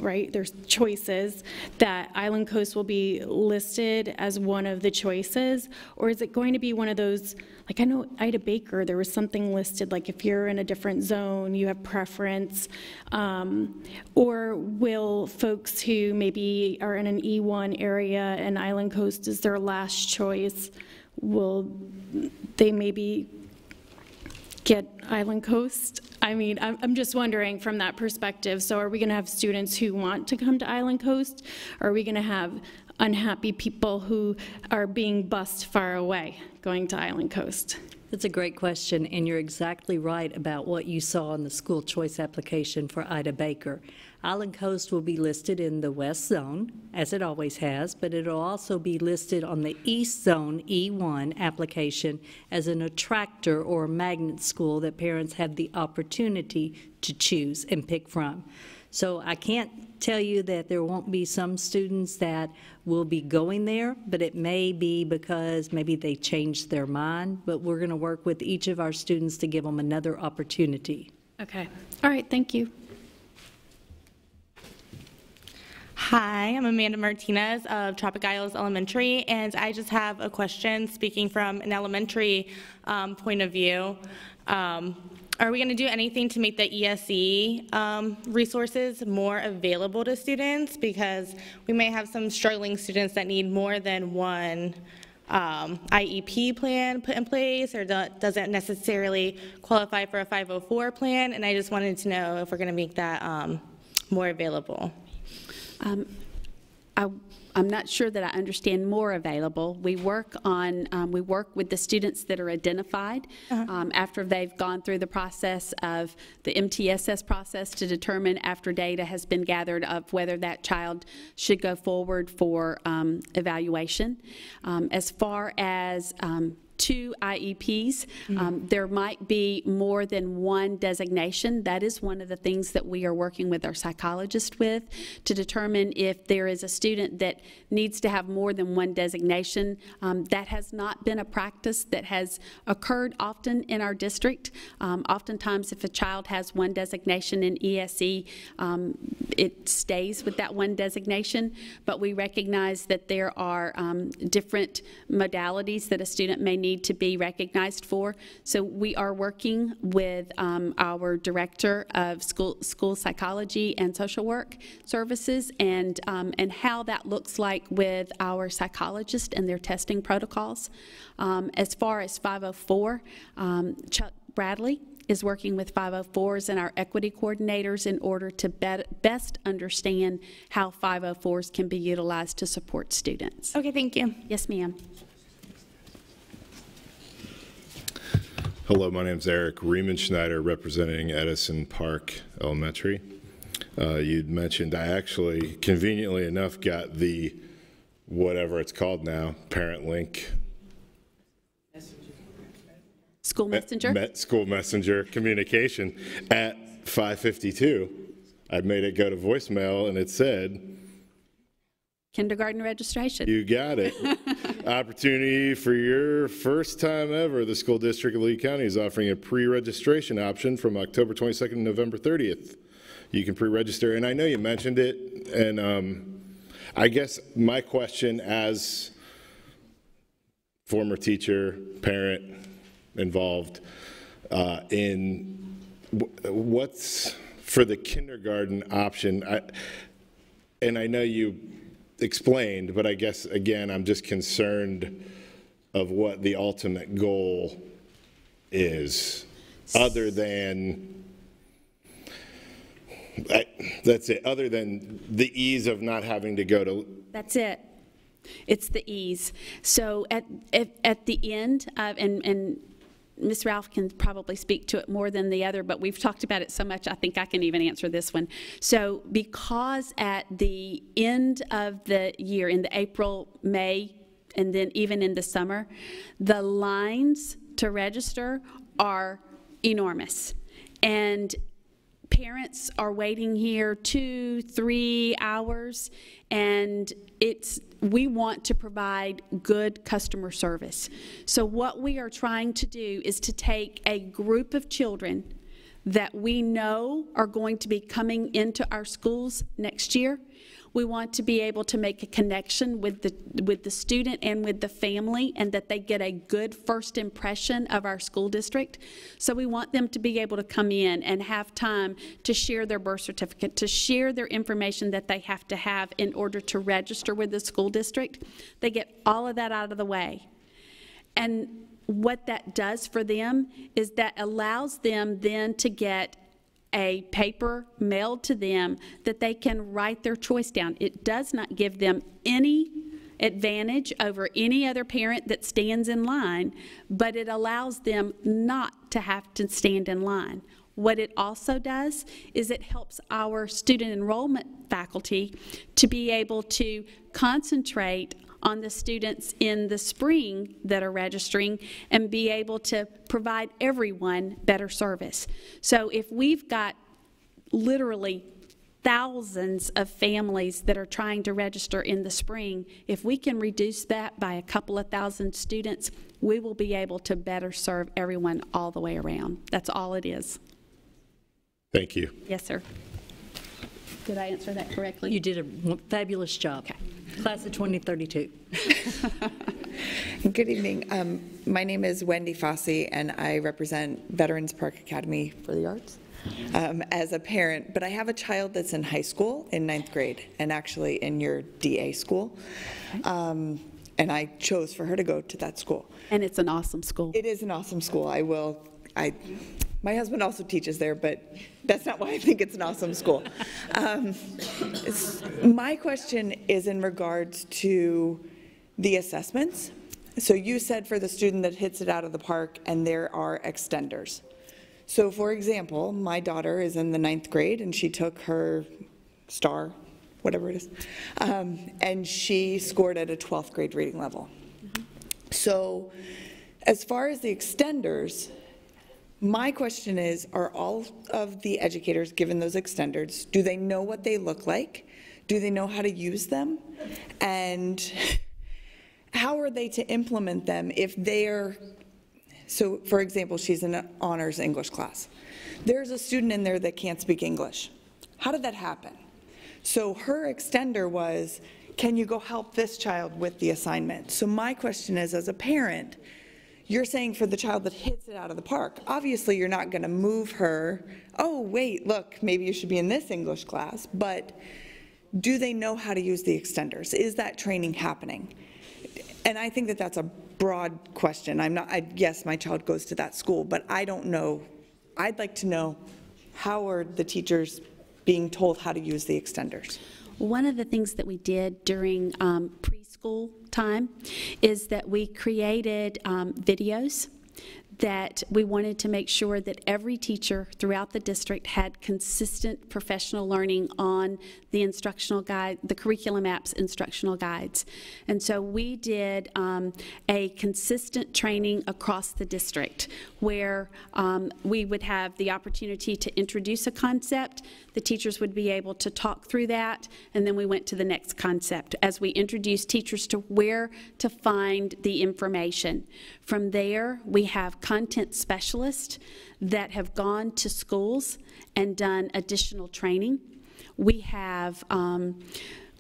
right, there's choices, that Island Coast will be listed as one of the choices? Or is it going to be one of those, like I know Ida Baker, there was something listed, like if you're in a different zone, you have preference, or will folks who maybe are in an E1 area and Island Coast is their last choice, will they maybe get Island Coast? I mean, I'm just wondering from that perspective. So are we going to have students who want to come to Island Coast? Or are we going to have unhappy people who are being bused far away going to Island Coast? That's a great question, and you're exactly right about what you saw in the school choice application for Ida Baker. Island Coast will be listed in the West Zone, as it always has, but it'll also be listed on the East Zone E1 application as an attractor or magnet school that parents have the opportunity to choose and pick from. So I can't tell you that there won't be some students that will be going there, but it may be because maybe they changed their mind, but we're going to work with each of our students to give them another opportunity. Okay. All right. Thank you. Hi, I'm Amanda Martinez of Tropic Isles Elementary, and I just have a question speaking from an elementary point of view. Are we going to do anything to make the ESE resources more available to students? Because we may have some struggling students that need more than one IEP plan put in place, or doesn't necessarily qualify for a 504 plan, and I just wanted to know if we're going to make that more available. I'm not sure that I understand more available. We work with the students that are identified after they've gone through the process of the MTSS process to determine, after data has been gathered, of whether that child should go forward for evaluation. As far as 2 IEPs. There might be more than one designation. That is one of the things that we are working with our psychologist with, to determine if there is a student that needs to have more than one designation. That has not been a practice that has occurred often in our district. Oftentimes, if a child has one designation in ESE, it stays with that one designation, but we recognize that there are different modalities that a student may need to be recognized for. So we are working with our director of school psychology and social work services, and how that looks like with our psychologists and their testing protocols. As far as 504, Chuck Bradley is working with 504s and our equity coordinators in order to best understand how 504s can be utilized to support students. Okay, thank you. Yes, ma'am. Hello, my name is Eric Riemenschneider, representing Edison Park Elementary. You'd mentioned I actually, conveniently enough, got the, whatever it's called now, Parent Link. School Messenger? School Messenger communication at 5:52. I made it go to voicemail, and it said, kindergarten registration. You got it. Opportunity for your first time ever. The school district of Lee County is offering a pre-registration option from October 22nd to November 30th. You can pre-register, and I know you mentioned it, and I guess my question as former teacher, parent involved in what's for the kindergarten option, and I know you explained, but I guess, again, I'm just concerned of what the ultimate goal is, other than, that's it, other than the ease of not having to go to. That's it. It's the ease. So at the end, and Ms. Ralph can probably speak to it more than the other, but we've talked about it so much, I think I can even answer this one. So because at the end of the year, in the April, May, and then even in the summer, the lines to register are enormous. And parents are waiting here 2-3 hours, and we want to provide good customer service. So what we are trying to do is to take a group of children that we know are going to be coming into our schools next year. We want to be able to make a connection with the student and with the family, and that they get a good first impression of our school district. So we want them to be able to come in and have time to share their birth certificate, to share their information that they have to have in order to register with the school district. They get all of that out of the way. And what that does for them is that allows them then to get a paper mailed to them that they can write their choice down. It does not give them any advantage over any other parent that stands in line, but it allows them not to have to stand in line. What it also does is it helps our student enrollment faculty to be able to concentrate on the students in the spring that are registering and be able to provide everyone better service. So if we've got literally thousands of families that are trying to register in the spring, if we can reduce that by a couple of thousand students, we will be able to better serve everyone all the way around. That's all it is. Thank you. Yes, sir. Did I answer that correctly? You did a fabulous job. Okay. Class of 2032. Good evening. My name is Wendy Fossey, and I represent Veterans Park Academy for the Arts as a parent. But I have a child that's in high school in 9th grade, and actually in your DA school. And I chose for her to go to that school. And it's an awesome school. It is an awesome school. My husband also teaches there, but that's not why I think it's an awesome school. My question is in regards to the assessments. So you said for the student that hits it out of the park, and there are extenders. So for example, my daughter is in the 9th grade, and she took her STAR, whatever it is, and she scored at a 12th grade reading level. So as far as the extenders, my question is, are all of the educators given those extenders, do they know what they look like? Do they know how to use them? And how are they to implement them if they're, so for example, she's in an honors English class. There's a student in there that can't speak English. How did that happen? So her extender was, can you go help this child with the assignment? So my question is, as a parent, you're saying for the child that hits it out of the park, obviously you're not going to move her, oh, wait, look, maybe you should be in this English class, but do they know how to use the extenders? Is that training happening? And I think that that's a broad question. Yes, my child goes to that school, but I don't know. I'd like to know, how are the teachers being told how to use the extenders? One of the things that we did during preschool time is that we created videos that we wanted to make sure that every teacher throughout the district had consistent professional learning on the instructional guide, the curriculum apps instructional guides. And so we did a consistent training across the district where we would have the opportunity to introduce a concept, the teachers would be able to talk through that, and then we went to the next concept as we introduced teachers to where to find the information. From there, we have content specialists that have gone to schools and done additional training. We have,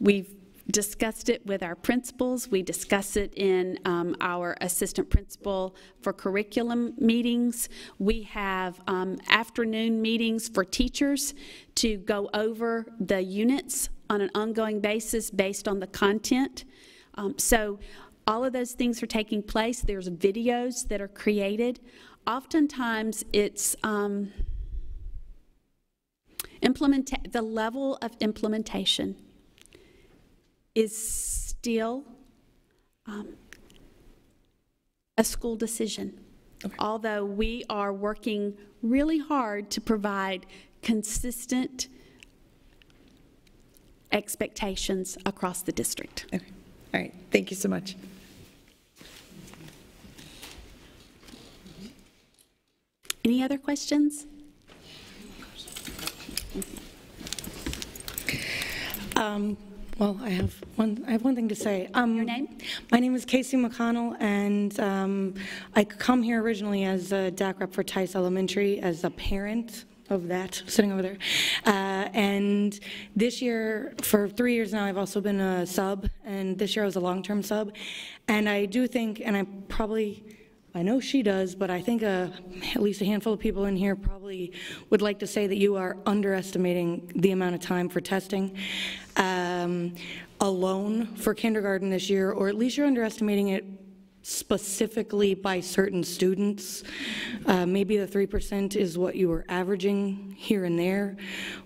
we've discussed it with our principals. We discuss it in our assistant principal for curriculum meetings. We have afternoon meetings for teachers to go over the units on an ongoing basis based on the content. So all of those things are taking place. There's videos that are created. Oftentimes it's the level of implementation is still a school decision. Okay. Although we are working really hard to provide consistent expectations across the district. Okay. All right. Thank you so much. Any other questions? Well, I have one thing to say. Your name? My name is Casey McConnell, and I come here originally as a DAC rep for Tice Elementary, as a parent of that, sitting over there. And this year, for 3 years now, I've also been a sub, and this year I was a long-term sub. And I do think, and I know she does, but I think at least a handful of people in here probably would like to say that you are underestimating the amount of time for testing alone for kindergarten this year, or at least you're underestimating it specifically by certain students. Maybe the 3% is what you were averaging here and there,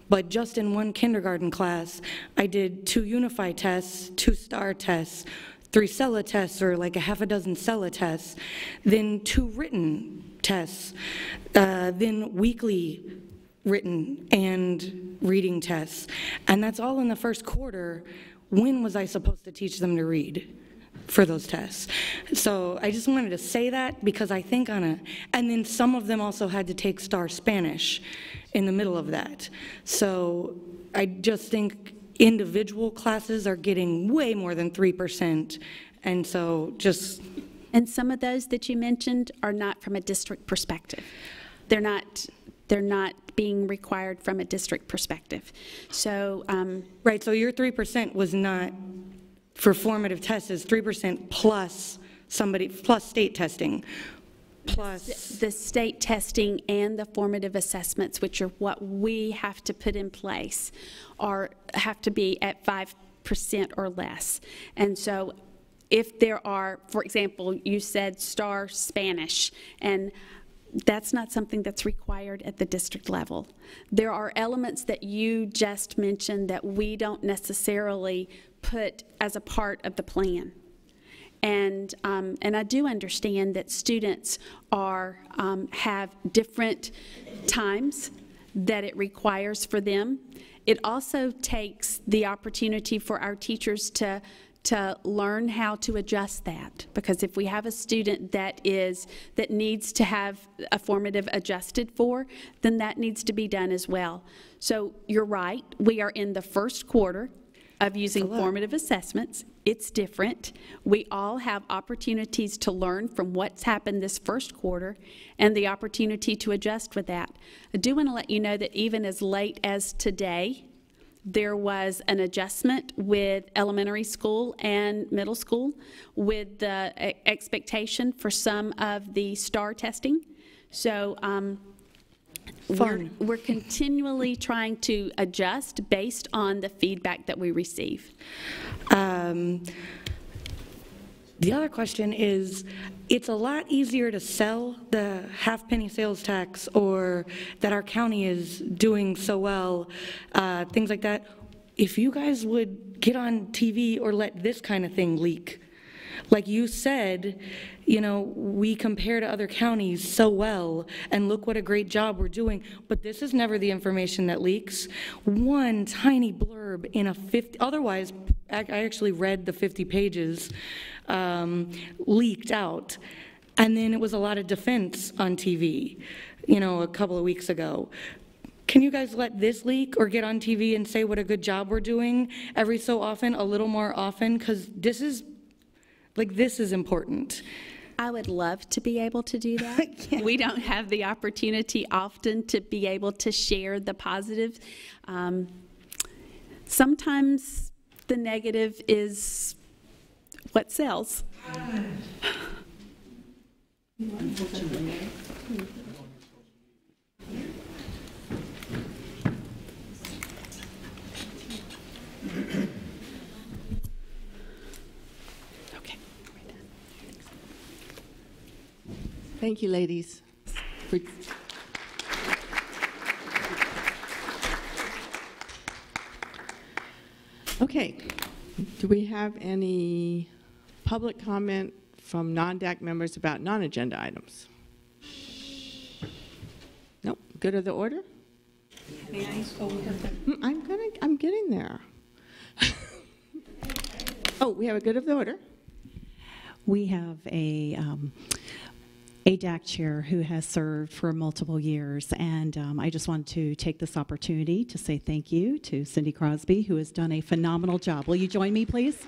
but just in one kindergarten class, I did 2 Unify tests, 2 STAR tests, 3 CELA tests, or like a half a dozen CELA tests, then 2 written tests, then weekly written and reading tests. And that's all in the first quarter. When was I supposed to teach them to read for those tests? So I just wanted to say that because I think and then some of them also had to take STAR Spanish in the middle of that. So I just think individual classes are getting way more than 3%, and so just... And some of those that you mentioned are not from a district perspective. They're not being required from a district perspective. So... Right, so your 3% was not for formative tests, is 3% plus plus state testing. Plus the state testing and the formative assessments, which are what we have to put in place, have to be at 5% or less. And so if there are, for example, you said STAR Spanish, and that's not something that's required at the district level. There are elements that you just mentioned that we don't necessarily put as a part of the plan. And I do understand that students have different times that it requires for them. It also takes the opportunity for our teachers to learn how to adjust that, because if we have a student that needs to have a formative adjusted for, then that needs to be done as well. So you're right, we are in the first quarter of using formative assessments. It's different. We all have opportunities to learn from what's happened this first quarter and the opportunity to adjust with that. I do want to let you know that even as late as today, there was an adjustment with elementary school and middle school with the expectation for some of the STAR testing. So we're continually trying to adjust based on the feedback that we receive. The other question is, it's a lot easier to sell the half-penny sales tax, or that our county is doing so well, things like that, if you guys would get on TV or let this kind of thing leak. Like you said, you know, we compare to other counties so well, and look what a great job we're doing, but this is never the information that leaks. One tiny blurb in a 50, otherwise, I actually read the 50 pages, leaked out, and then it was a lot of defense on TV, you know, a couple of weeks ago. Can you guys let this leak or get on TV and say what a good job we're doing every so often, a little more often, because this is important. I would love to be able to do that. Yeah. We don't have the opportunity often to be able to share the positive. Sometimes the negative is what sells. Thank you, ladies. Okay, do we have any public comment from non-DAC members about non-agenda items? Nope, good of the order? May I go with that? I'm getting there. Oh, we have a good of the order. We have a DAC chair who has served for multiple years, and I just want to take this opportunity to say thank you to Cindy Crosby, who has done a phenomenal job. Will you join me, please?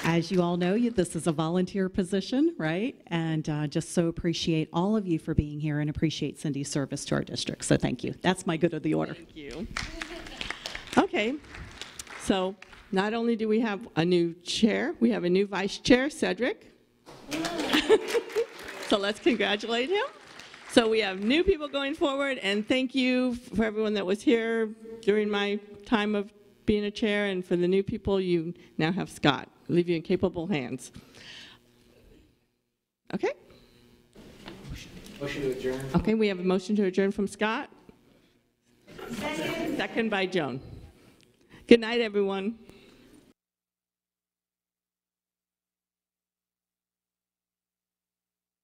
As you all know, this is a volunteer position, right? And just so appreciate all of you for being here and appreciate Cindy's service to our district. So thank you. That's my good of the order. Thank you. Okay, so not only do we have a new chair, we have a new vice chair, Cedric. So let's congratulate him. So we have new people going forward, and thank you for everyone that was here during my time of being a chair, and for the new people, you now have Scott. I leave you in capable hands. Okay? Motion to adjourn. Okay, we have a motion to adjourn from Scott. Second by Joan. Good night, everyone.